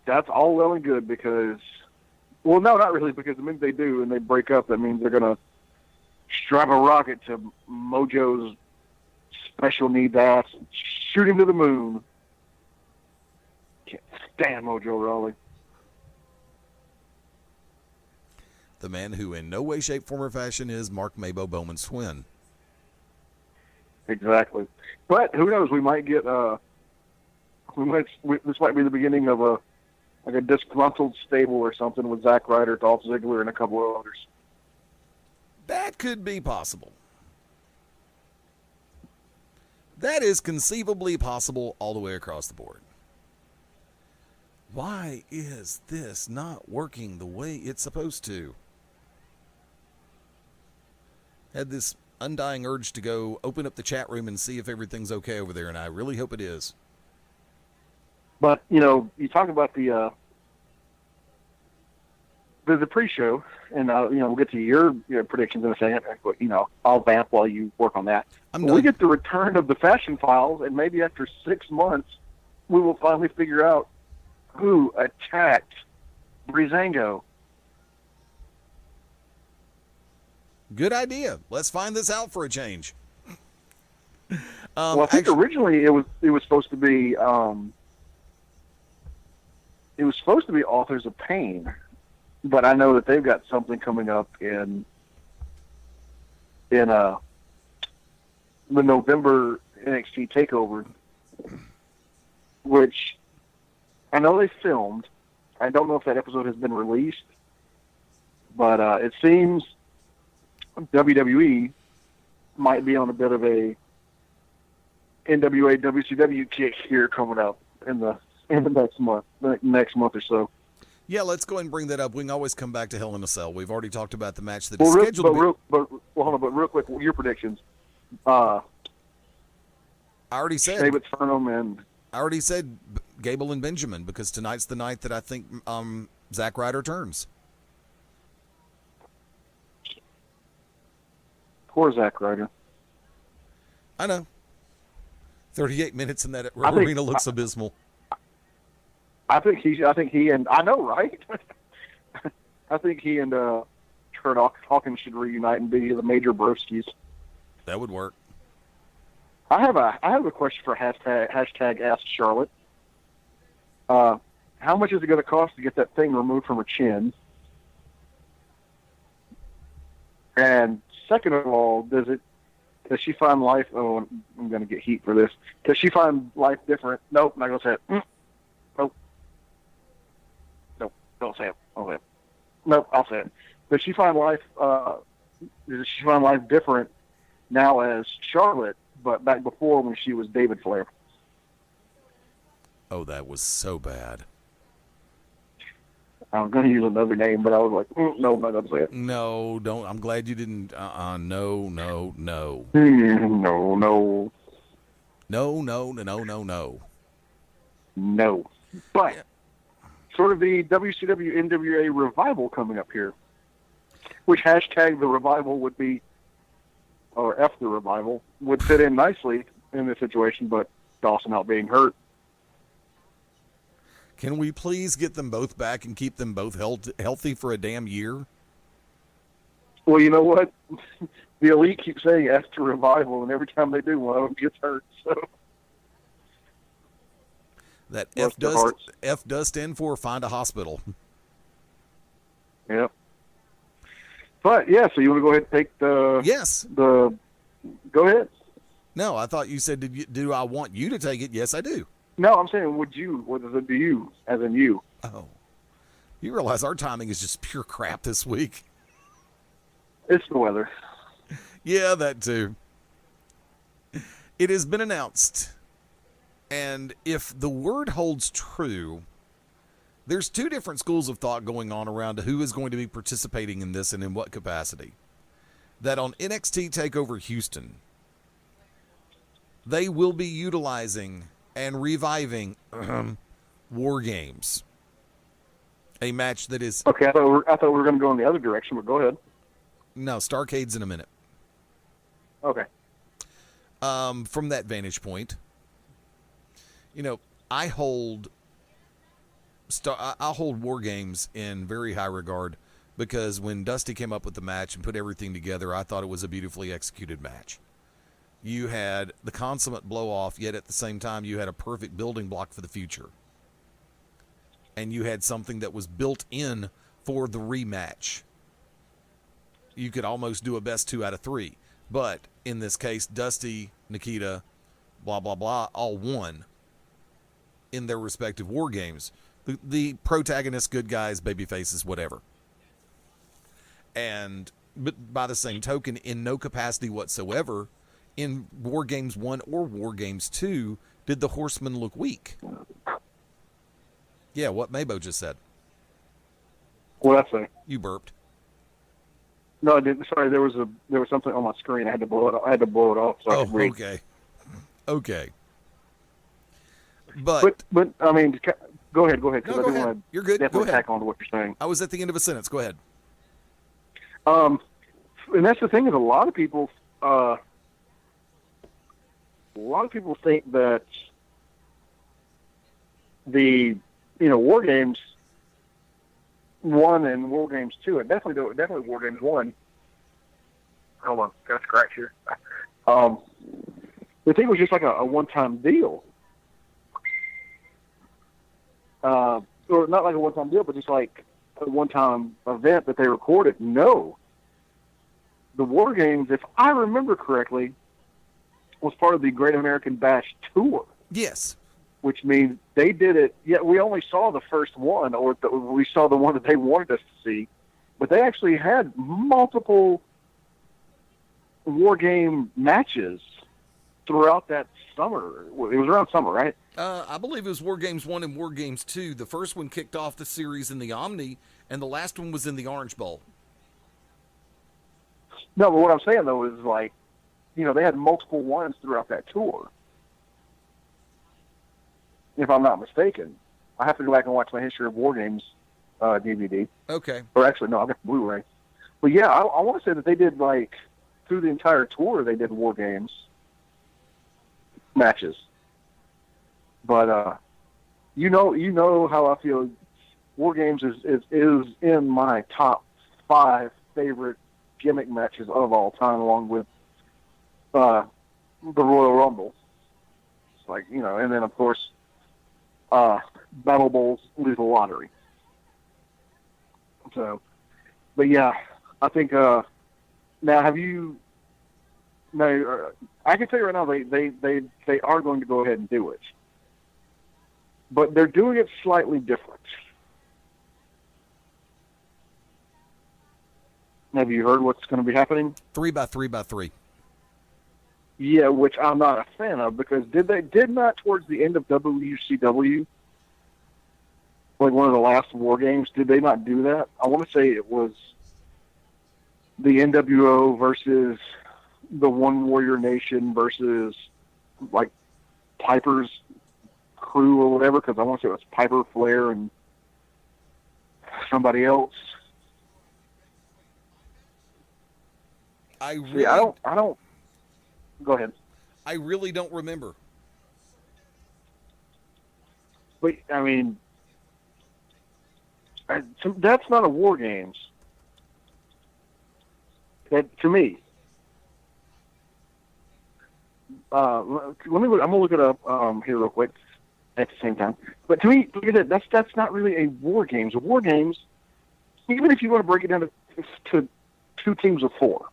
That's all well and good because, well, no, not really, because the minute they do and they break up, that means they're going to strap a rocket to Mojo's special needs ass and shoot him to the moon. Can't stand Mojo Rawley. The man who in no way, shape, form, or fashion is Mark MaBo Bowman's twin. Exactly. But who knows? We might get this might be the beginning of a disgruntled stable or something with Zack Ryder, Dolph Ziggler, and a couple of others. That could be possible. That is conceivably possible all the way across the board. Why is this not working the way it's supposed to? Had this undying urge to go open up the chat room and see if everything's okay over there, and I really hope it is. But, you talk about the pre-show, and, we'll get to your predictions in a second, but, I'll vamp while you work on that. We get the return of the Fashion Files, and maybe after 6 months, we will finally figure out who attacked Breezango. Good idea. Let's find this out for a change. Well, I think originally it was supposed to be Authors of Pain, but I know that they've got something coming up in the November NXT Takeover, which I know they filmed. I don't know if that episode has been released, but it seems WWE might be on a bit of a NWA WCW kick here coming up in the next month or so. Yeah, let's go ahead and bring that up. We can always come back to Hell in a Cell. We've already talked about the match that is scheduled to be... But real quick, your predictions. I already said... David Furnham and... I already said Gable and Benjamin, because tonight's the night that I think Zack Ryder turns. Poor Zack Ryder. I know. 38 minutes in that arena looks abysmal. I think he and I know, right? I think he and Kurt Hawkins should reunite and be the Major Broskies. That would work. I have a question for hashtag Ask Charlotte. How much is it going to cost to get that thing removed from her chin? And second of all, does she find life? Oh, I'm going to get heat for this. Does she find life different? Nope, not going to say it. Nope. Nope, don't say it. I'll say it. Nope, I'll say it. Does she find life? Does she find life different now as Charlotte, but back before when she was David Flair? Oh, that was so bad. I was going to use another name, but I was like, no, I'm not going to say it. No, don't. I'm glad you didn't. No. No. No, no. No. But sort of the WCW NWA revival coming up here, which hashtag the revival would be, or F the revival, would fit in nicely in this situation, but Dawson out being hurt. Can we please get them both back and keep them both healthy for a damn year? Well, you know what? The Elite keep saying F to revival, and every time they do, one of them gets hurt. So that Bless F does stand for find a hospital. Yep. But yeah, so you want to go ahead and take the Yes. Go ahead. No, I thought you said do I want you to take it? Yes, I do. No, I'm saying would you? What does it do you? As in you? Oh, you realize our timing is just pure crap this week. It's the weather. Yeah, that too. It has been announced, and if the word holds true, there's two different schools of thought going on around who is going to be participating in this and in what capacity. That on NXT TakeOver Houston, they will be utilizing and reviving War Games, a match that is Okay, I thought we were going to go in the other direction, but go ahead. no Starcade's in a minute. Okay. From that vantage point, you know, I hold War Games in very high regard because when Dusty came up with the match and put everything together, I thought it was a beautifully executed match. You had the consummate blow-off, yet at the same time you had a perfect building block for the future. And you had something that was built in for the rematch. You could almost do a best 2 out of 3. But in this case, Dusty, Nikita, blah, blah, blah, all won in their respective War Games. The protagonists, good guys, baby faces, whatever. But by the same token, in no capacity whatsoever, in War Games 1 or War Games 2, did the Horsemen look weak? Yeah, what MaBo just said. What did I say? You burped. No, I didn't. Sorry, there was something on my screen. I had to blow it off so I could read. Okay. But I mean, go ahead. No, I go do ahead. want to You're good. Go definitely ahead. tack on to what you're saying. I was at the end of a sentence. Go ahead. And that's the thing is a lot of people think that the War Games 1 and War Games 2, and definitely War Games 1. Hold on, got a scratch here. They think it was just like a one-time deal, or not like a one-time deal, but just like a one-time event that they recorded. No, the War Games, if I remember correctly, was part of the Great American Bash tour. Yes. Which means they did it. Yet we only saw the first one, or we saw the one that they wanted us to see. But they actually had multiple War Game matches throughout that summer. It was around summer, right? I believe it was War Games 1 and War Games 2. The first one kicked off the series in the Omni, and the last one was in the Orange Bowl. No, but what I'm saying, though, is like, they had multiple ones throughout that tour. If I'm not mistaken. I have to go back and watch my History of War Games DVD. Okay. Or actually, no, I got the Blu-ray. But yeah, I want to say that they did, like, through the entire tour, they did War Games matches. But, you know how I feel. War Games is in my top 5 favorite gimmick matches of all time, along with the Royal Rumble. It's like, and then, of course, Battle Bowls, Lethal Lottery. So, but yeah, I think, now have you, no, I can tell you right now, they are going to go ahead and do it. But they're doing it slightly different. Have you heard what's going to be happening? 3x3x3. Yeah, which I'm not a fan of, because did not towards the end of WCW, like one of the last War Games. Did they not do that? I want to say it was the NWO versus the One Warrior Nation versus like Piper's crew or whatever, because I want to say it was Piper, Flair, and somebody else. I don't. Go ahead. I really don't remember. But I mean, that's not a War Games. That to me. Let me look. I'm gonna look it up here real quick at the same time. But to me, look at that. That's not really a War Games. A War Games, even if you want to break it down to 2 teams of 4,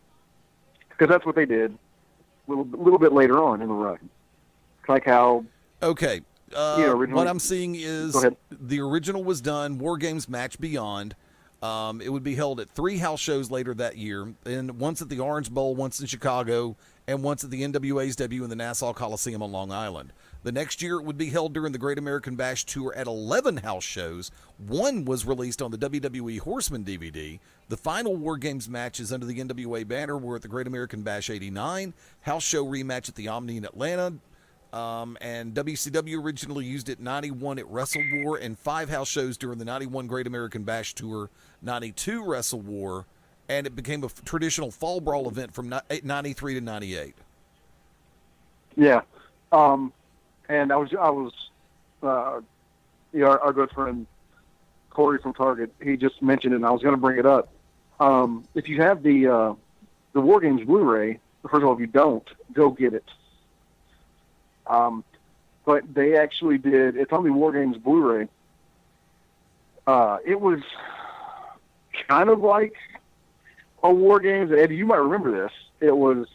because that's what they did a little bit later on in the run. Like how. Okay. What I'm seeing is the original was done, War Games Match Beyond. It would be held at 3 house shows later that year, and once at the Orange Bowl, once in Chicago, and once at the NWA's debut in the Nassau Coliseum on Long Island. The next year, it would be held during the Great American Bash Tour at 11 house shows. 1 was released on the WWE Horseman DVD. The final War Games matches under the NWA banner were at the Great American Bash 89, house show rematch at the Omni in Atlanta, and WCW originally used it 91 at Wrestle War and 5 house shows during the 91 Great American Bash Tour, 92 Wrestle War, and it became a traditional Fall Brawl event from 93 to 98. Yeah. And our good friend Corey from Target, he just mentioned it, and I was going to bring it up. If you have the War Games Blu-ray, first of all, if you don't, go get it. But they actually did. It's on the War Games Blu-ray. It was kind of like a War Games. Eddie, you might remember this. It was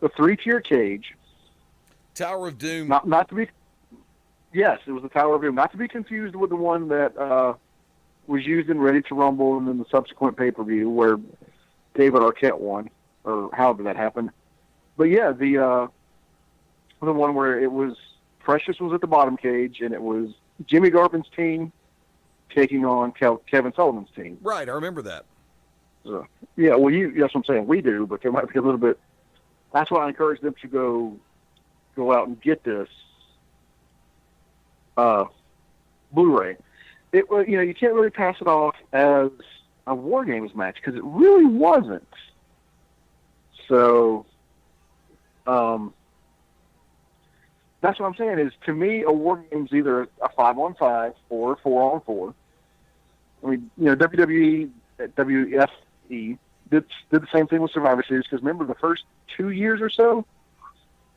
the 3-tier cage. Tower of Doom. Not to be. Yes, it was the Tower of Doom. Not to be confused with the one that was used in Ready to Rumble and then the subsequent pay-per-view where David Arquette won, or however that happened. But yeah, the one where it was Precious was at the bottom cage, and it was Jimmy Garvin's team taking on Kevin Sullivan's team. Right, I remember that. So, yeah, well, that's what I'm saying. We do, but there might be a little bit. That's why I encourage them to go out and get this Blu-ray. It was, you can't really pass it off as a War Games match because it really wasn't. So, that's what I'm saying is, to me, a War Games is either a 5-on-5 or a 4-on-4. I mean, WWE, WFE did the same thing with Survivor Series, because remember the first 2 years or so,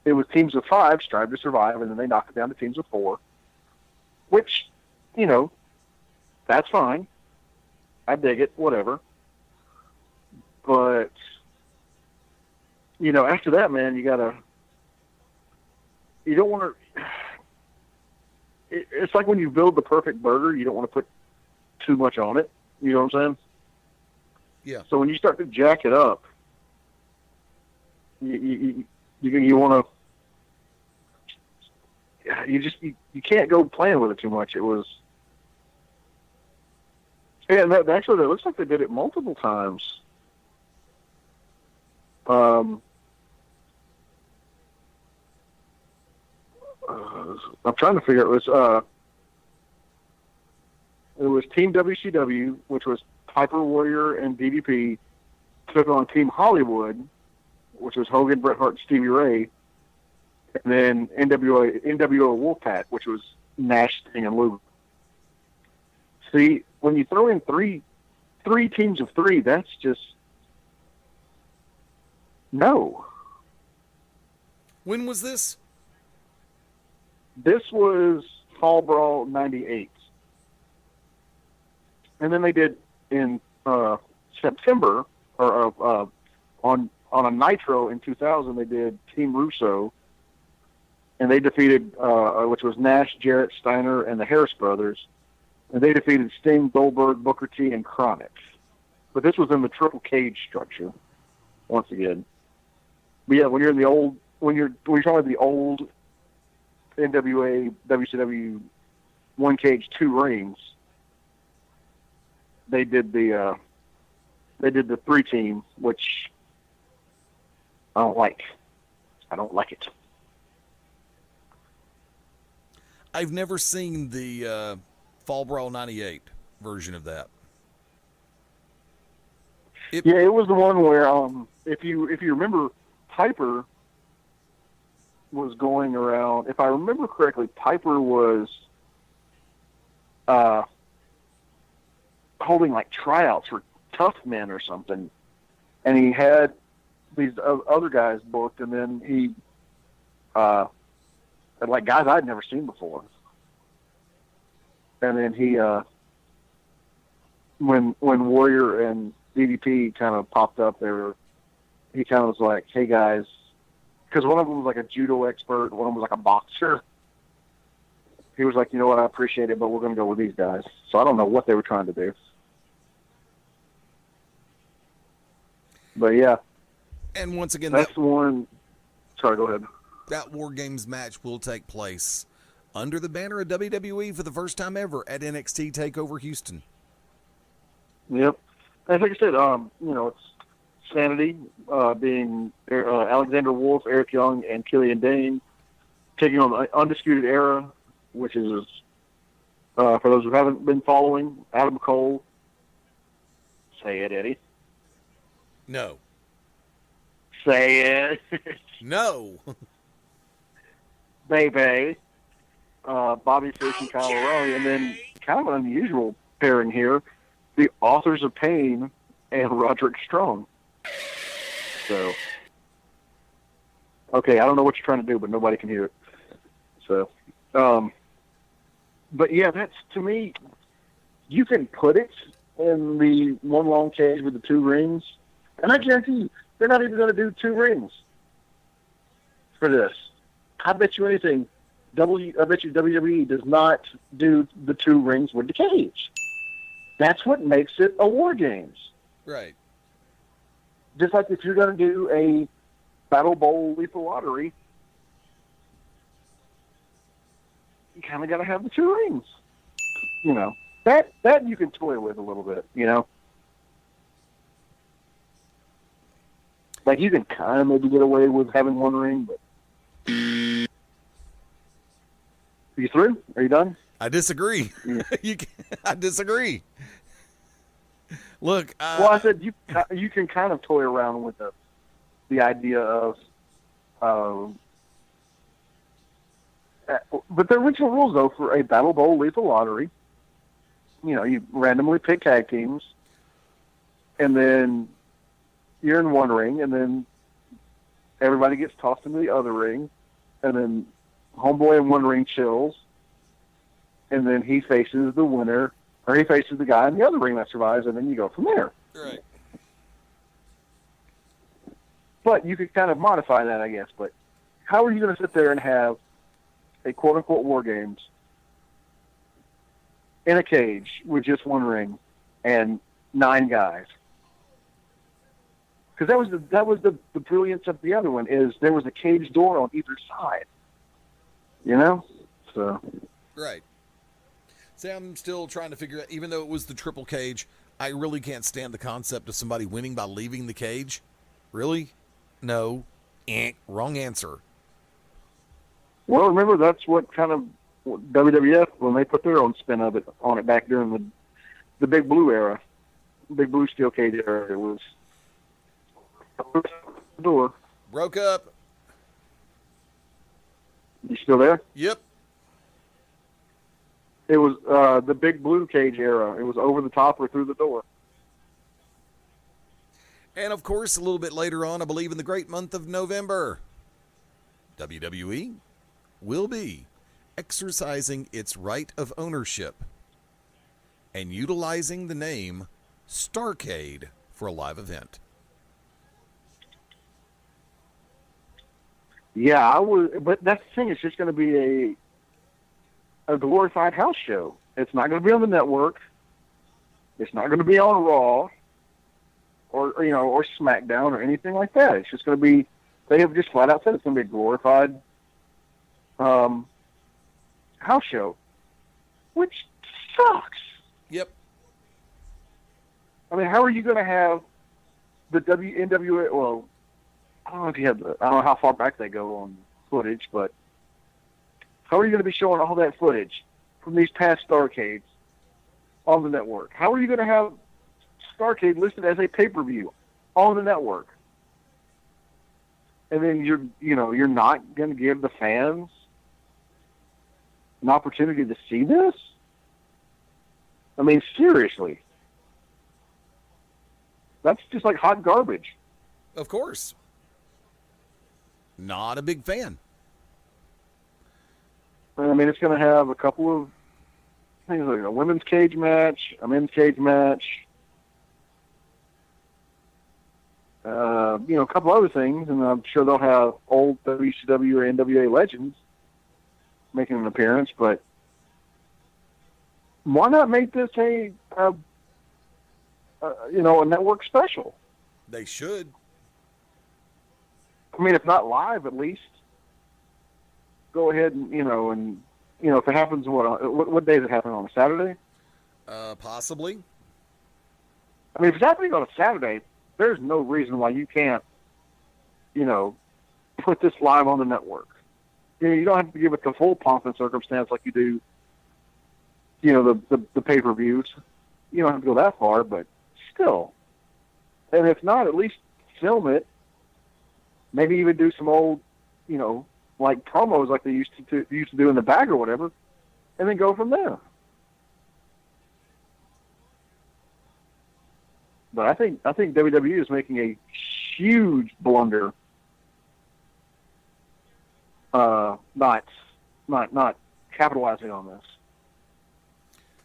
it was teams of 5 strive to survive, and then they knocked it down to teams of 4, which, that's fine. I dig it, whatever. But, after that, man, you don't want to. It's like when you build the perfect burger, you don't want to put too much on it. You know what I'm saying? Yeah. So when you start to jack it up, you want to. You can't go playing with it too much. It was. Yeah, and actually, it looks like they did it multiple times. I'm trying to figure it was Team WCW, which was Piper, Warrior, and DDP, took on Team Hollywood, which was Hogan, Bret Hart, and Stevie Ray, and then NWO Wolfpack, which was Nash, Sting, and Lou. See, when you throw in three teams of 3, that's just no. When was this? This was Fall Brawl 98. And then they did in September, or on a Nitro in 2000, they did Team Russo, and they defeated, which was Nash, Jarrett, Steiner, and the Harris Brothers, and they defeated Sting, Goldberg, Booker T, and Chronic. But this was in the triple cage structure, once again. But yeah, when you're talking about the old NWA, WCW one cage, two rings. They did the 3-team, which I don't like. I don't like it. I've never seen the Fall Brawl 98 version of that. It was the one where, if you remember, Piper was going around. If I remember correctly, Piper was holding like tryouts for Tough Men or something, and he had these other guys booked, and then he had like guys I'd never seen before, and then he when Warrior and DDP kind of popped up there, he kind of was like, "Hey guys," because one of them was like a judo expert, one of them was like a boxer. He was like, "You know what? I appreciate it, but we're going to go with these guys." So I don't know what they were trying to do. But yeah. And once again, that's the one. Sorry, go ahead. That War Games match will take place under the banner of WWE for the first time ever at NXT TakeOver Houston. Yep. And like I said, it's Sanity being Alexander Wolf, Eric Young, and Killian Dane taking on the Undisputed Era, which is, for those who haven't been following, Adam Cole. Say it, Eddie. No. Say it. No. Bebe, Bobby Fish and Kyle O'Reilly, and then kind of an unusual pairing here, the Authors of Pain and Roderick Strong. So, okay, I don't know what you're trying to do, but nobody can hear it. So, but yeah, that's, to me, you can put it in the one long cage with the two rings, and I guarantee you, they're not even going to do two rings for this. I bet you anything, I bet you WWE does not do the two rings with the cage. That's what makes it a War Games. Right. Just like if you're going to do a Battle Bowl Lethal Lottery, you kind of got to have the two rings. You know, that you can toy with a little bit, you know. Like, you can kind of maybe get away with having one ring, but... Are you through? Are you done? I disagree. Yeah. I disagree. Look, well, I said you can kind of toy around with the idea of, but the original rules though for a Battle Bowl Lethal Lottery, you know, you randomly pick tag teams, and then you're in one ring, and then everybody gets tossed into the other ring, and then homeboy in one ring chills, and then he faces the winner, or he faces the guy in the other ring that survives, and then you go from there. Right. But you could kind of modify that, I guess. But how are you going to sit there and have a quote-unquote War Games in a cage with just one ring and 9 guys? Because that was the brilliance of the other one, is there was a cage door on either side. You know? So. Right. See, I'm still trying to figure out, even though it was the triple cage, I really can't stand the concept of somebody winning by leaving the cage. Really? No. Wrong answer. Well, remember, that's what kind of WWF, when they put their own spin of it on it back during the Big Blue era, Big Blue Steel Cage era, it was door. Broke up. You still there? Yep. It was the Big Blue Cage era. It was over the top or through the door. And, of course, a little bit later on, I believe in the great month of November, WWE will be exercising its right of ownership and utilizing the name Starrcade for a live event. Yeah, but that's the thing. It's just going to be a glorified house show. It's not going to be on the network. It's not going to be on Raw or SmackDown or anything like that. It's just going to be, they have just flat out said it's going to be a glorified house show which sucks. Yep. I mean, how are you going to have the NWA? Well, I don't know if you have. I don't know how far back they go on footage, but how are you going to be showing all that footage from these past Starcades on the network? How are you going to have Starcade listed as a pay-per-view on the network? And then you're not going to give the fans an opportunity to see this? I mean, seriously. That's just like hot garbage. Of course. Not a big fan. I mean, it's going to have a couple of things like a women's cage match, a men's cage match, a couple other things, and I'm sure they'll have old WCW or NWA legends making an appearance, but why not make this a network special? They should. I mean, if not live, at least go ahead and if it happens, what day does it happen on? A Saturday? Possibly. I mean, if it's happening on a Saturday, there's no reason why you can't, put this live on the network. You don't have to give it the full pomp and circumstance like you do, the pay-per-views. You don't have to go that far, but still. And if not, at least film it. Maybe even do some old, like promos like they used to do in the bag or whatever, and then go from there. But I think WWE is making a huge blunder. Not capitalizing on this.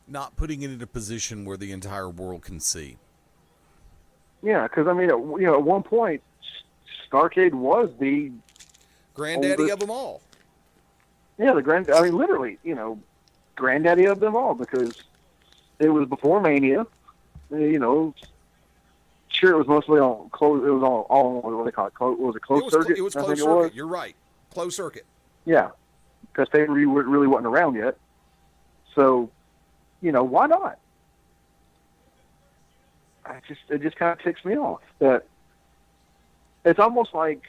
Not putting it in a position where the entire world can see. Yeah, because I mean, at one point, Starcade was the granddaddy of them all. Yeah, literally, granddaddy of them all, because it was before Mania. Sure, it was mostly on closed. It was all what do they call it? Was it closed circuit? It was closed circuit. You're right, closed circuit. Yeah, because pay-per-view really wasn't around yet. So, why not? It just kind of ticks me off that it's almost like,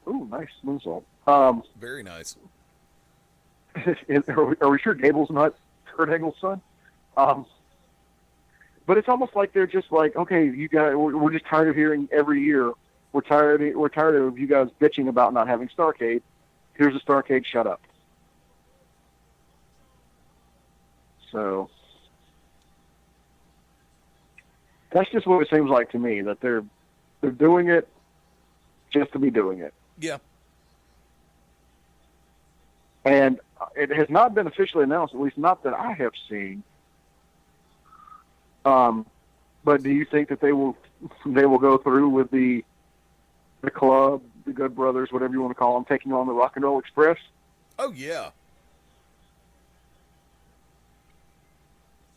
ooh, nice moonsault. Very nice. Are we sure Gable's not Kurt Angle's son? But it's almost like they're just like, okay, you guys, we're just tired of hearing every year. We're tired of you guys bitching about not having Starcade. Here's a Starcade. Shut up. So that's just what it seems like to me, that they're doing it just to be doing it. Yeah. And it has not been officially announced, at least not that I have seen. But do you think that they will go through with the club, the Good Brothers, whatever you want to call them, taking on the Rock and Roll Express? Oh yeah.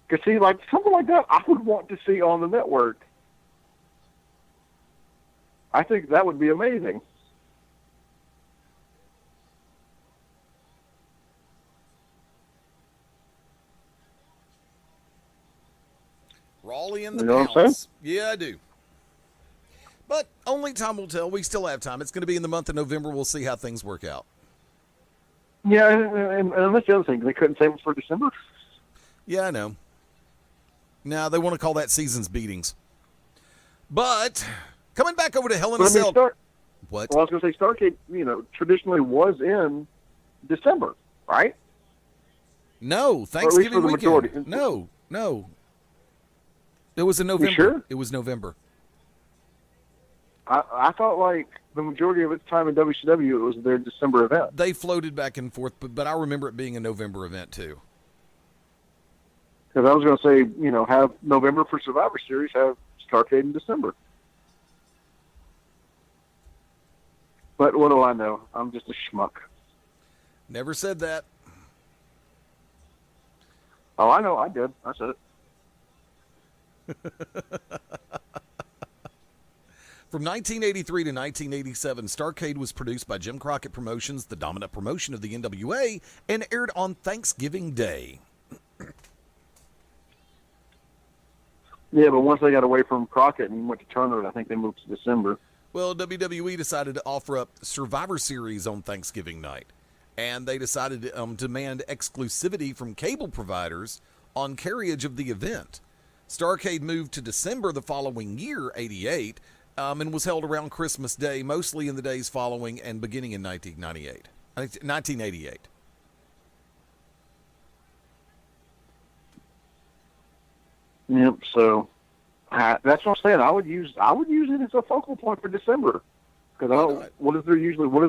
Because see, like something like that, I would want to see on the network. I think that would be amazing. Raleigh in the You know what I'm balance. Yeah, I do. But only time will tell. We still have time. It's going to be in the month of November. We'll see how things work out. Yeah, and that's the other thing. They couldn't save us for December. Yeah, I know. Now they want to call that season's beatings. But coming back over to Hell in a Cell. What? Well, I was going to say Starcade, traditionally was in December, right? No, Thanksgiving weekend. Majority. No. It was in November. You sure? It was November. I thought like the majority of its time in WCW, it was their December event. They floated back and forth, but I remember it being a November event too. Because I was going to say, have November for Survivor Series, have Starcade in December. But what do I know? I'm just a schmuck. Never said that. Oh, I know. I did. I said it. From 1983 to 1987, Starrcade was produced by Jim Crockett Promotions, the dominant promotion of the NWA, and aired on Thanksgiving Day. Yeah, but once they got away from Crockett and went to Turner, I think they moved to December. Well, WWE decided to offer up Survivor Series on Thanksgiving night, and they decided to demand exclusivity from cable providers on carriage of the event. Starrcade moved to December the following year, 88, and was held around Christmas Day, mostly in the days following and beginning in 1988. Yep. So that's what I'm saying. I would use it as a focal point for December, because I don't. What is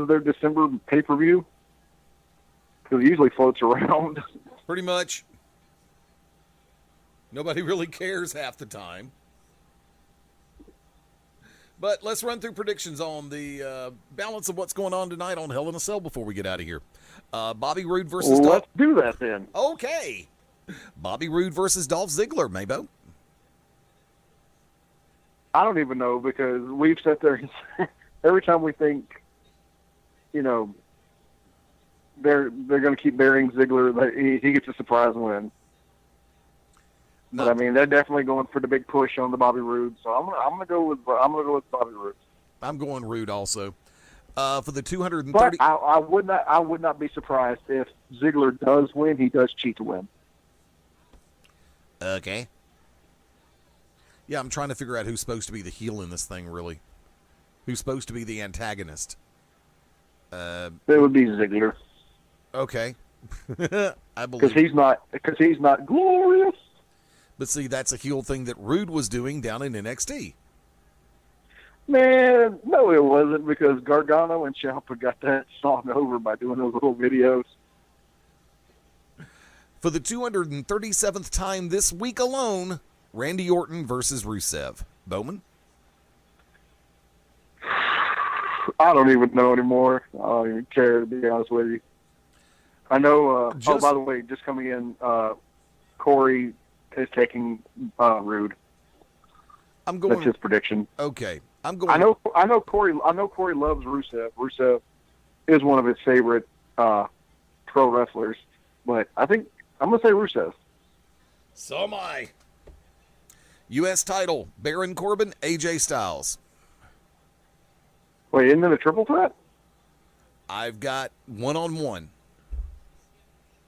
their December pay-per-view? Because it usually floats around. Pretty much. Nobody really cares half the time. But let's run through predictions on the balance of what's going on tonight on Hell in a Cell before we get out of here. Bobby Roode versus Well, Dolph. let's do that then. Okay. Bobby Roode versus Dolph Ziggler, MaBo. I don't even know, because we've sat there and every time we think, you know, they're going to keep burying Ziggler, he gets a surprise win. No. But I mean, they're definitely going for the big push on the Bobby Roode. So I'm gonna go with Bobby Roode. I'm going Roode also. For the 230. But I would not be surprised if Ziggler does win. He does cheat to win. Okay. Yeah, I'm trying to figure out who's supposed to be the heel in this thing, really. Who's supposed to be the antagonist? It would be Ziggler. Okay. I Because believe. he's not glorious. But see, that's a heel thing that Roode was doing down in NXT. Man, no, it wasn't, because Gargano and Ciampa got that song over by doing those little videos. For the 237th time this week alone, Randy Orton versus Rusev. Bowman? I don't even know anymore. I don't even care, to be honest with you. I know, by the way, just coming in, Corey is taking Rude. I'm going. That's his prediction. Okay, I'm going. I know Corey loves Rusev. Rusev is one of his favorite pro wrestlers, but I think I'm gonna say Rusev. So am I. U.S. title: Baron Corbin, AJ Styles. Wait, isn't it a triple threat? I've got 1-on-1.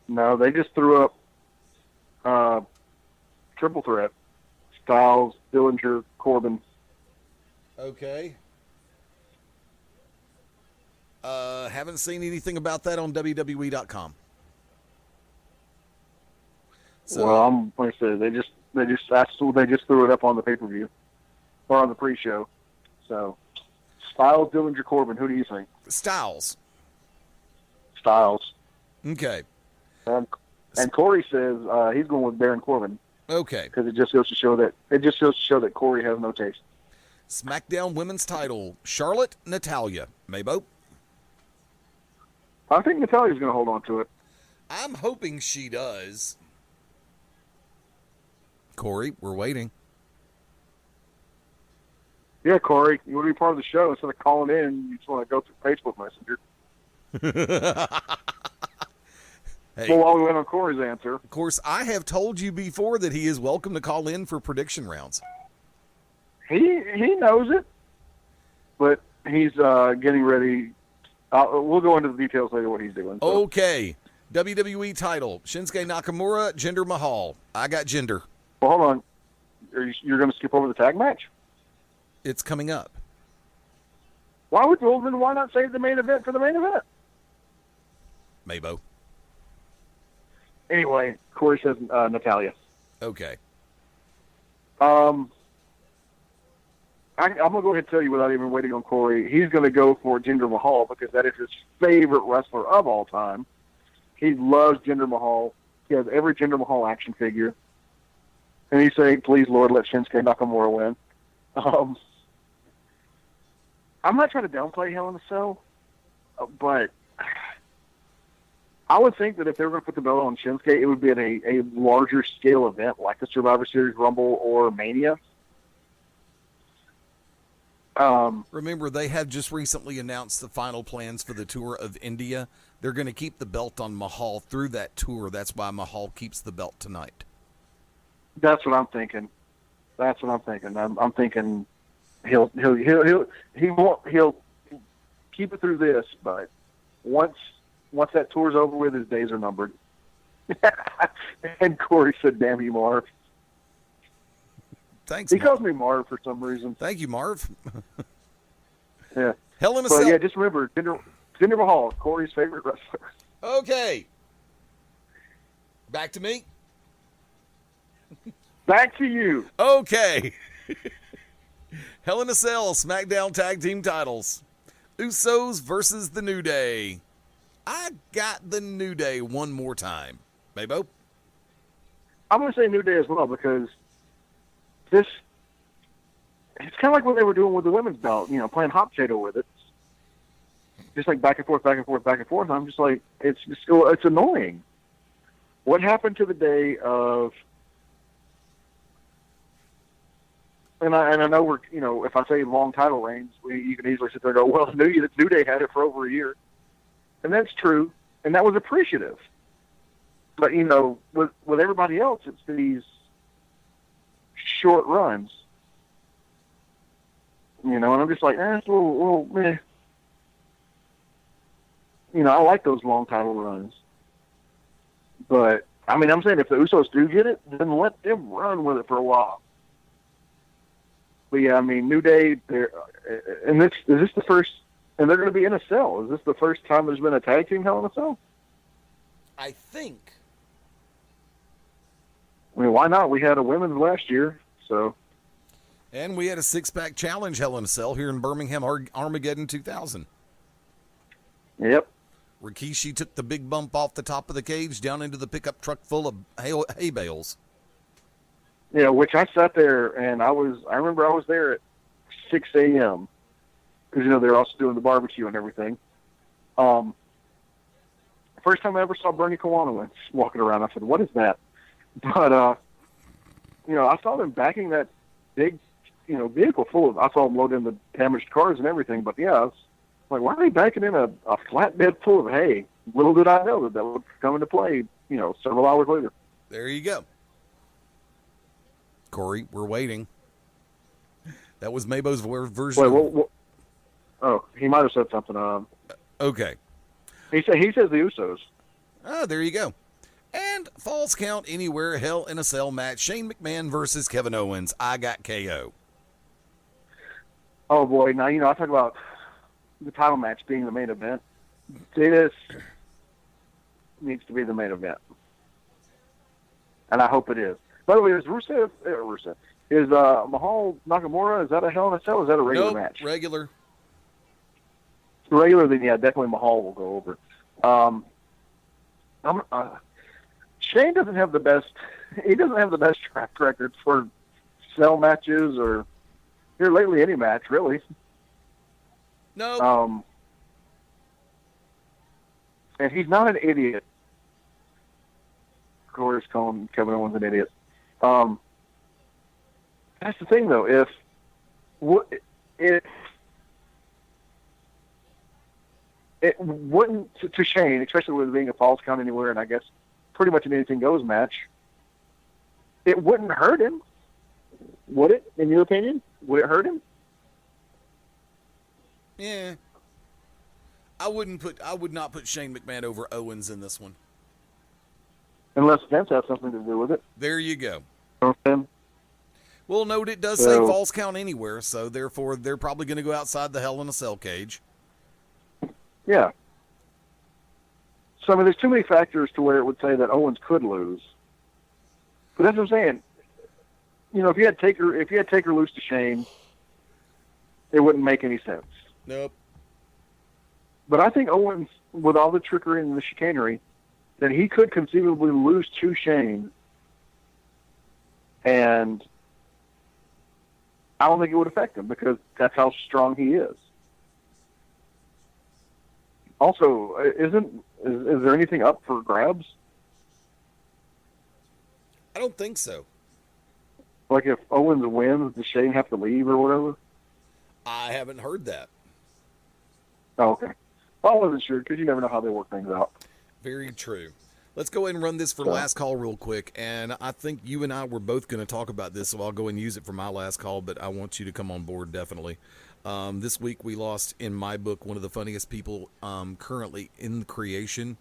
No, they just threw up triple threat. Styles, Dillinger, Corbin. Okay. Haven't seen anything about that on WWE.com. So, Well, I'm like I said, they just threw it up on the pay-per-view or on the pre-show. So, Styles, Dillinger, Corbin. Who do you think? Styles. Styles. Okay. And Corey says he's going with Baron Corbin. Okay. Because it just goes to show that Corey has no taste. SmackDown Women's title: Charlotte, Natalya. MaBo. I think Natalya's going to hold on to it. I'm hoping she does. Corey, we're waiting. Yeah, Corey, you want to be part of the show instead of calling in. You just want to go through Facebook Messenger. Hey, well, while we went on Corey's answer, of course, I have told you before that he is welcome to call in for prediction rounds. he knows it, but he's getting ready. We'll go into the details later what he's doing. So. Okay. WWE title: Shinsuke Nakamura, Jinder Mahal. I got Jinder. Well, hold on. You're going to skip over the tag match? It's coming up. Why not save the main event for the main event? MaBo. Anyway, Corey says Natalya. Okay. I'm going to go ahead and tell you without even waiting on Corey. He's going to go for Jinder Mahal because that is his favorite wrestler of all time. He loves Jinder Mahal. He has every Jinder Mahal action figure. And he's saying, please, Lord, let Shinsuke Nakamura win. I'm not trying to downplay Hell in a Cell, but I would think that if they were going to put the belt on Shinsuke, it would be at a larger scale event like the Survivor Series Rumble or Mania. Remember, they have just recently announced the final plans for the tour of India. They're going to keep the belt on Mahal through that tour. That's why Mahal keeps the belt tonight. That's what I'm thinking. I'm thinking he'll keep it through this, but once that tour's over with, his days are numbered. And Corey said, "Damn you, Marv." Thanks. He Marv. calls me Marv for some reason. Thank you, Marv. Yeah. Hell in a But Cell. yeah, just remember, Jinder Mahal, Corey's favorite wrestler. Okay. Back to me. Back to you. Okay. Hell in a Cell, SmackDown Tag Team titles. Usos versus The New Day. I got The New Day one more time. MaBo? I'm going to say New Day as well, because it's kind of like what they were doing with the women's belt, playing hot potato with it. Just like back and forth, back and forth, back and forth. I'm just like, it's annoying. What happened to the day of, and I know we're, if I say long title reigns, you can easily sit there and go, well, New Day had it for over a year. And that's true, and that was appreciative. But, with everybody else, it's these short runs. And I'm just like, it's a little meh. I like those long title runs. But, I'm saying if the Usos do get it, then let them run with it for a while. But, yeah, New Day, is this the first, and they're going to be in a cell. Is this the first time there's been a tag team Hell in a Cell? I think. Why not? We had a women's last year, so. And we had a six-pack challenge Hell in a Cell here in Birmingham Armageddon 2000. Yep. Rikishi took the big bump off the top of the cage down into the pickup truck full of hay bales. Yeah, which I sat there, and I remember I was there at 6 a.m., because, they're also doing the barbecue and everything. First time I ever saw Bernie Kowalski walking around, I said, what is that? But, I saw them backing that big, vehicle full of, I saw them load in the damaged cars and everything, but yeah, I was like, why are they backing in a flatbed full of hay? Little did I know that would come into play, several hours later. There you go. Corey, we're waiting. That was MaBo's version. Wait, oh, he might have said something. Okay. He says the Usos. Ah, there you go. And Falls Count Anywhere Hell in a Cell match. Shane McMahon versus Kevin Owens. I got KO. Oh, boy. Now, I talk about the title match being the main event. This needs to be the main event. And I hope it is. By the way, is Rusev. Is Mahal Nakamura, is that a Hell in a Cell, or is that a regular match? Regular. Regular, then yeah, definitely Mahal will go over. Shane doesn't have the best. He doesn't have the best track record for cell matches or here lately any match really. No. And he's not an idiot. Of course, calling Kevin Owens an idiot. That's the thing, though. If it wouldn't, to Shane, especially with it being a Falls Count Anywhere, and I guess pretty much an anything goes match, it wouldn't hurt him, would it? In your opinion, would it hurt him? Yeah. I would not put Shane McMahon over Owens in this one. Unless Vince has something to do with it. There you go. Okay. Well, note it does say Falls Count Anywhere, so therefore they're probably going to go outside the Hell in a Cell cage. Yeah. So, there's too many factors to where it would say that Owens could lose. But that's what I'm saying. If you had Taker lose to Shane, it wouldn't make any sense. Nope. But I think Owens, with all the trickery and the chicanery, that he could conceivably lose to Shane, and I don't think it would affect him because that's how strong he is. Also, is there anything up for grabs? I don't think so. Like if Owens wins, does Shane have to leave or whatever? I haven't heard that. Oh, okay. Well, I wasn't sure because you never know how they work things out. Very true. Let's go ahead and run this for last call real quick. And I think you and I were both going to talk about this, so I'll go and use it for my last call, but I want you to come on board definitely. This week we lost, in my book, one of the funniest people currently in creation.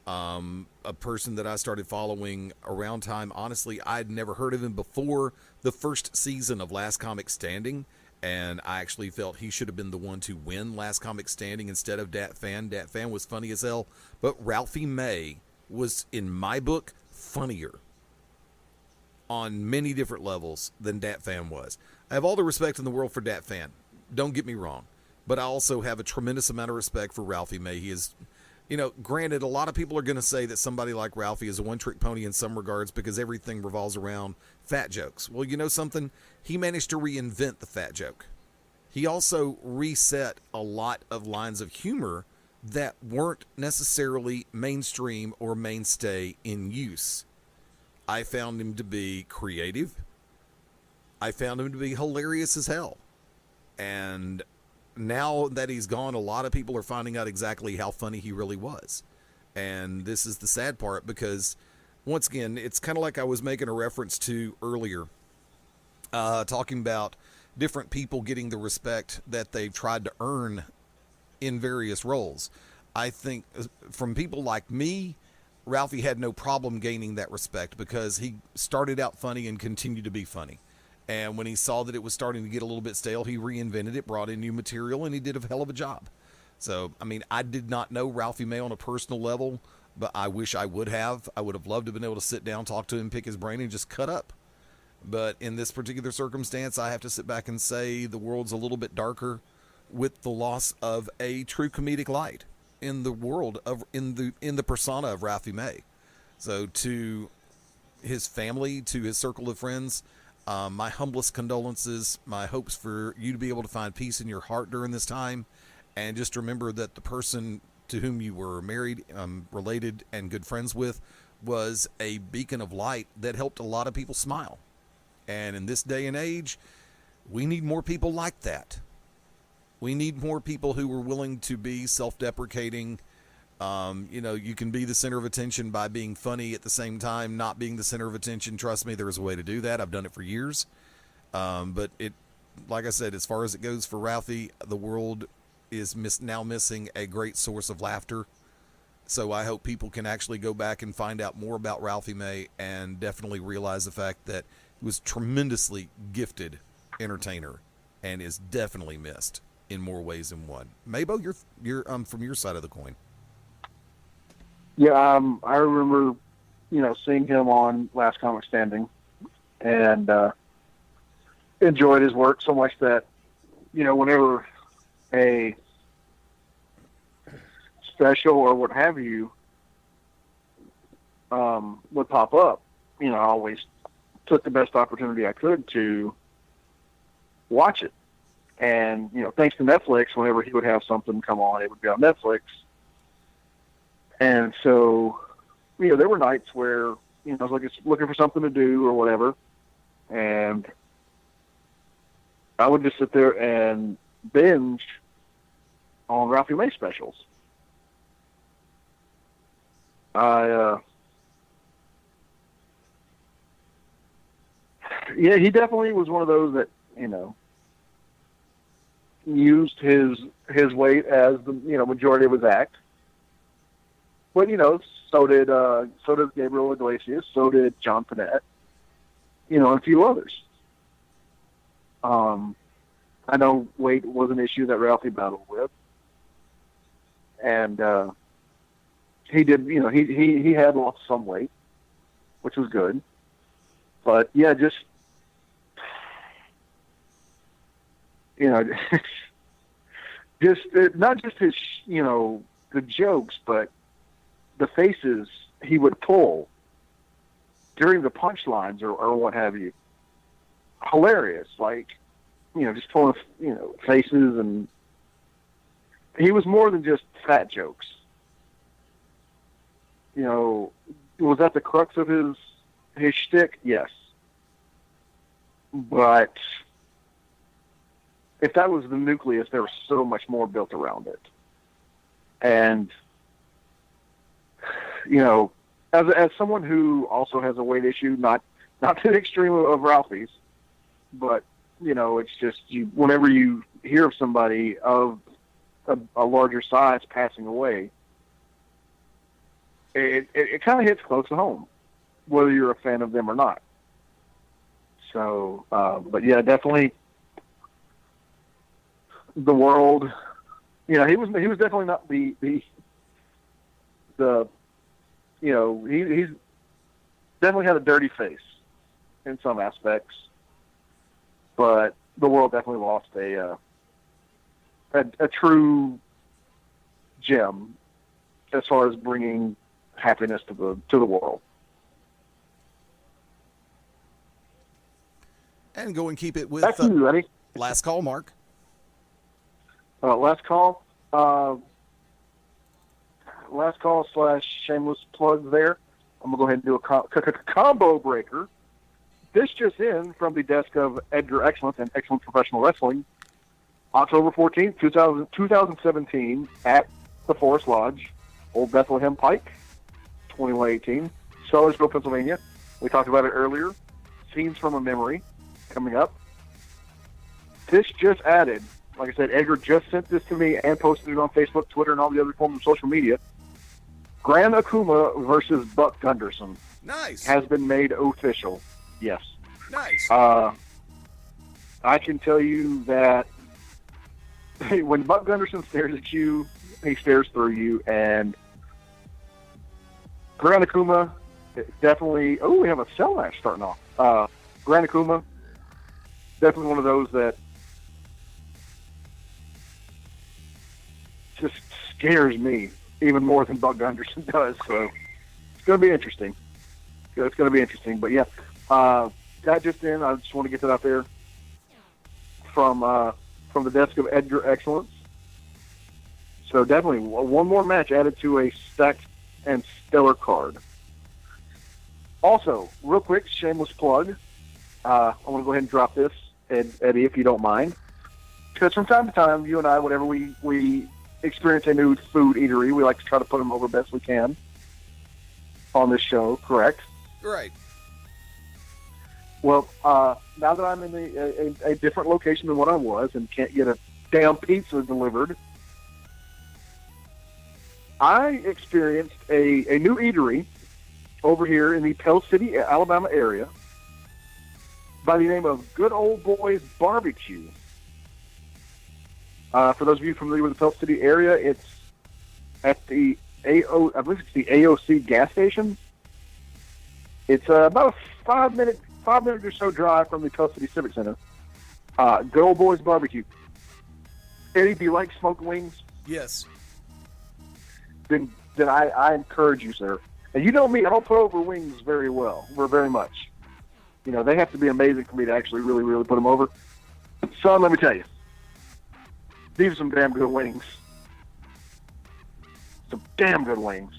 A person that I started following around time. Honestly, I'd never heard of him before the first season of Last Comic Standing, and I actually felt he should have been the one to win Last Comic Standing instead of Dat Fan. Dat Fan was funny as hell, but Ralphie May was, in my book, funnier on many different levels than Dat Fan was. I have all the respect in the world for Dat Fan. Don't get me wrong, but I also have a tremendous amount of respect for Ralphie May. He is, granted, a lot of people are going to say that somebody like Ralphie is a one-trick pony in some regards because everything revolves around fat jokes. Well, you know something? He managed to reinvent the fat joke. He also reset a lot of lines of humor that weren't necessarily mainstream or mainstay in use. I found him to be creative. I found him to be hilarious as hell. And now that he's gone, a lot of people are finding out exactly how funny he really was. And this is the sad part because, once again, it's kind of like I was making a reference to earlier, talking about different people getting the respect that they've tried to earn in various roles. I think from people like me, Ralphie had no problem gaining that respect because he started out funny and continued to be funny. And when he saw that it was starting to get a little bit stale, he reinvented it, brought in new material, and he did a hell of a job. So, I mean, I did not know Ralphie May on a personal level, but I wish I would have. I would have loved to have been able to sit down, talk to him, pick his brain, and just cut up. But in this particular circumstance, I have to sit back and say the world's a little bit darker with the loss of a true comedic light in the world of in the persona of Ralphie May. So to his family, to his circle of friends, my humblest condolences, my hopes for you to be able to find peace in your heart during this time, and just remember that the person to whom you were married, related, and good friends with was a beacon of light that helped a lot of people smile. And in this day and age, we need more people like that. We need more people who are willing to be self-deprecating. You can be the center of attention by being funny at the same time, not being the center of attention. Trust me, there's a way to do that. I've done it for years. But like I said, as far as it goes for Ralphie, the world is now missing a great source of laughter. So I hope people can actually go back and find out more about Ralphie May and definitely realize the fact that he was tremendously gifted entertainer and is definitely missed in more ways than one. MaBo, you're from your side of the coin. Yeah, I remember, seeing him on Last Comic Standing, and enjoyed his work so much that, whenever a special or what have you would pop up, I always took the best opportunity I could to watch it. And, thanks to Netflix, whenever he would have something come on, it would be on Netflix. And so, there were nights where, I was looking for something to do or whatever. And I would just sit there and binge on Ralphie May specials. He definitely was one of those that, used his weight as the, majority of his act. But, so did Gabriel Iglesias, so did John Panette, and a few others. I know weight was an issue that Ralphie battled with. And he did, he had lost some weight, which was good. But, yeah, just, not just his, the jokes, but the faces he would pull during the punchlines or what have you. Hilarious. Like, just pulling, faces, and he was more than just fat jokes. Was that the crux of his shtick? Yes. But if that was the nucleus, there was so much more built around it. And, you know, as someone who also has a weight issue, not to the extreme of Ralphie's, but, you know, it's just whenever you hear of somebody of a larger size passing away, it kind of hits close to home, whether you're a fan of them or not. So, but yeah, definitely the world. You know, he was definitely not the you know, he's definitely had a dirty face in some aspects, but the world definitely lost a true gem as far as bringing happiness to the world. And go and keep it with Back to you, Eddie. last call, Mark. Last call. Last call / shameless plug there. I'm going to go ahead and do a combo breaker. This just in from the desk of Edgar Excellence and Excellent Professional Wrestling. October 14th, 2017, at the Forest Lodge, Old Bethlehem Pike, 2118, Sellersville, Pennsylvania. We talked about it earlier. Scenes from a Memory coming up. This just added, like I said, Edgar just sent this to me and posted it on Facebook, Twitter, and all the other forms of social media. Gran Akuma versus Buck Gunderson Nice. has been made official. Yes. Nice. I can tell you that when Buck Gunderson stares at you, he stares through you. And Gran Akuma, definitely. Oh, we have a cell match starting off. Gran Akuma, definitely one of those that just scares me even more than Buck Gunderson does. So it's going to be interesting. It's going to be interesting. But yeah, that just in, I just want to get that out there from the desk of Edgar Excellence. So definitely one more match added to a stacked and stellar card. Also, real quick, shameless plug. I want to go ahead and drop this, Eddie, if you don't mind. Because from time to time, you and I, whenever we experience a new food eatery, we like to try to put them over best we can on this show, correct? Right. Well, now that I'm in a different location than what I was and can't get a damn pizza delivered, I experienced a new eatery over here in the Pell City, Alabama area by the name of Good Old Boys Barbecue. For those of you familiar with the Pell City area, it's at the I believe it's the AOC gas station. It's about a 5 minute or so drive from the Pell City Civic Center. Good Old Boys Barbecue. Eddie, do you like smoked wings? Yes. Then I encourage you, sir. And you know me, I don't put over wings very much. You know, they have to be amazing for me to actually really, really put them over. Son, let me tell you, these are some damn good wings. Some damn good wings.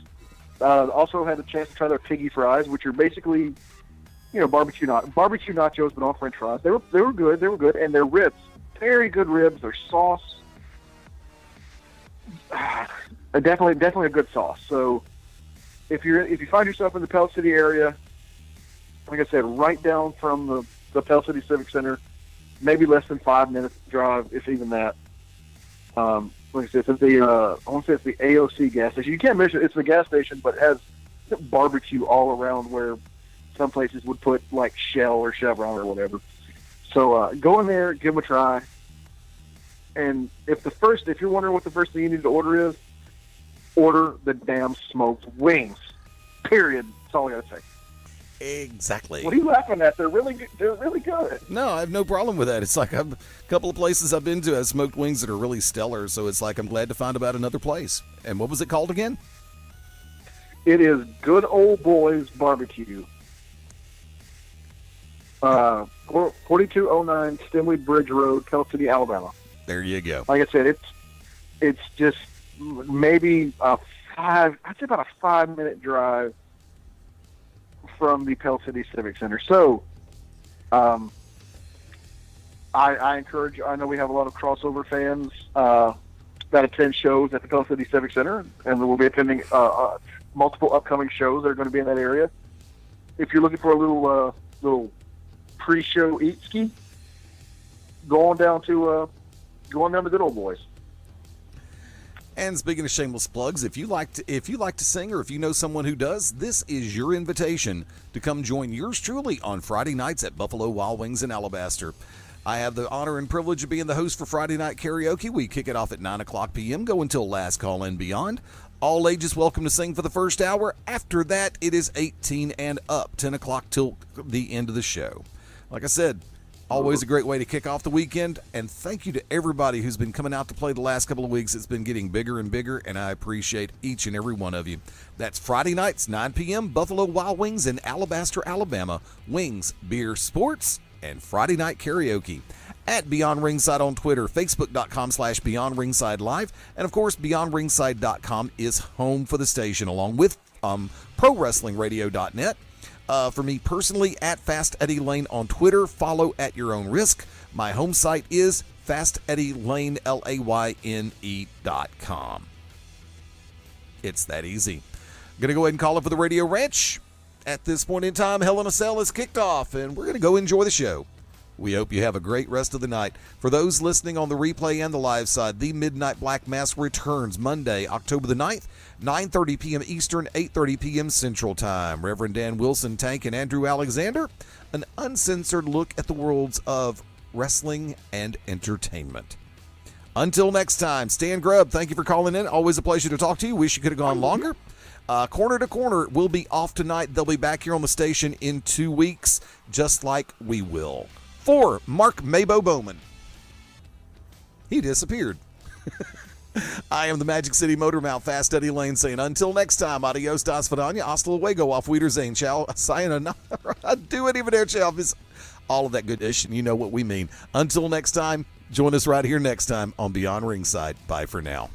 Also had a chance to try their piggy fries, which are basically, you know, barbecue nachos, but on French fries. They were good, and their ribs, very good ribs. Their sauce, definitely a good sauce. So if you find yourself in the Pell City area, like I said, right down from the Pell City Civic Center, maybe less than 5 minutes drive, if even that. Like I said, it's I want to say it's the AOC gas station. You can't mention it's the gas station, but it has barbecue all around where some places would put like Shell or Chevron or whatever. So go in there, give them a try. And if you're wondering what the first thing you need to order is, order the damn smoked wings. Period. That's all I gotta say. Exactly. What are you laughing at? They're really good. They're really good. No, I have no problem with that. It's like a couple of places I've been to have smoked wings that are really stellar, so it's like I'm glad to find about another place. And what was it called again? It is Good Old Boys Barbecue. 4209 Stimley Bridge Road, Pell City, Alabama. There you go. Like I said, it's just maybe I'd say about a 5 minute drive from the Pell City Civic Center. So, I encourage. I know we have a lot of crossover fans that attend shows at the Pell City Civic Center, and we'll be attending multiple upcoming shows that are going to be in that area. If you're looking for a little pre-show eat ski, going down to Good Old Boys. And speaking of shameless plugs, if you like to sing, or if you know someone who does, this is your invitation to come join yours truly on Friday nights at Buffalo Wild Wings in Alabaster. I have the honor and privilege of being the host for Friday Night Karaoke. We kick it off at 9 o'clock p.m., go until last call and beyond. All ages welcome to sing for the first hour. After that, it is 18 and up, 10 o'clock till the end of the show. Like I said, always a great way to kick off the weekend, and thank you to everybody who's been coming out to play the last couple of weeks. It's been getting bigger and bigger, and I appreciate each and every one of you. That's Friday nights, 9 p.m., Buffalo Wild Wings in Alabaster, Alabama. Wings, beer, sports, and Friday Night Karaoke. At Beyond Ringside on Twitter, Facebook.com/Beyond Ringside Live, and of course, BeyondRingside.com is home for the station, along with ProWrestlingRadio.net. For me personally, at Fast Eddie Layne on Twitter, follow at your own risk. My home site is FastEddieLayne, LAYNE.com. It's that easy. I'm going to go ahead and call it for the Radio Ranch. At this point in time, Hell in a Cell is kicked off, and we're going to go enjoy the show. We hope you have a great rest of the night. For those listening on the replay and the live side, the Midnight Black Mass returns Monday, October the 9th, 9:30 p.m. Eastern, 8:30 p.m. Central Time. Reverend Dan Wilson, Tank, and Andrew Alexander, an uncensored look at the worlds of wrestling and entertainment. Until next time, Stan Grubb, thank you for calling in. Always a pleasure to talk to you. Wish you could have gone longer. Corner to Corner will be off tonight. They'll be back here on the station in 2 weeks, just like we will. For Mark MaBo Bowman. He disappeared. I am the Magic City Motor Mouth, Fast Eddie Layne, saying until next time, adios, das vidania, hasta luego, auf Wiedersehen, ciao, sayonara, do it even there, ciao, all of that good ish, and you know what we mean. Until next time, join us right here next time on Beyond Ringside. Bye for now.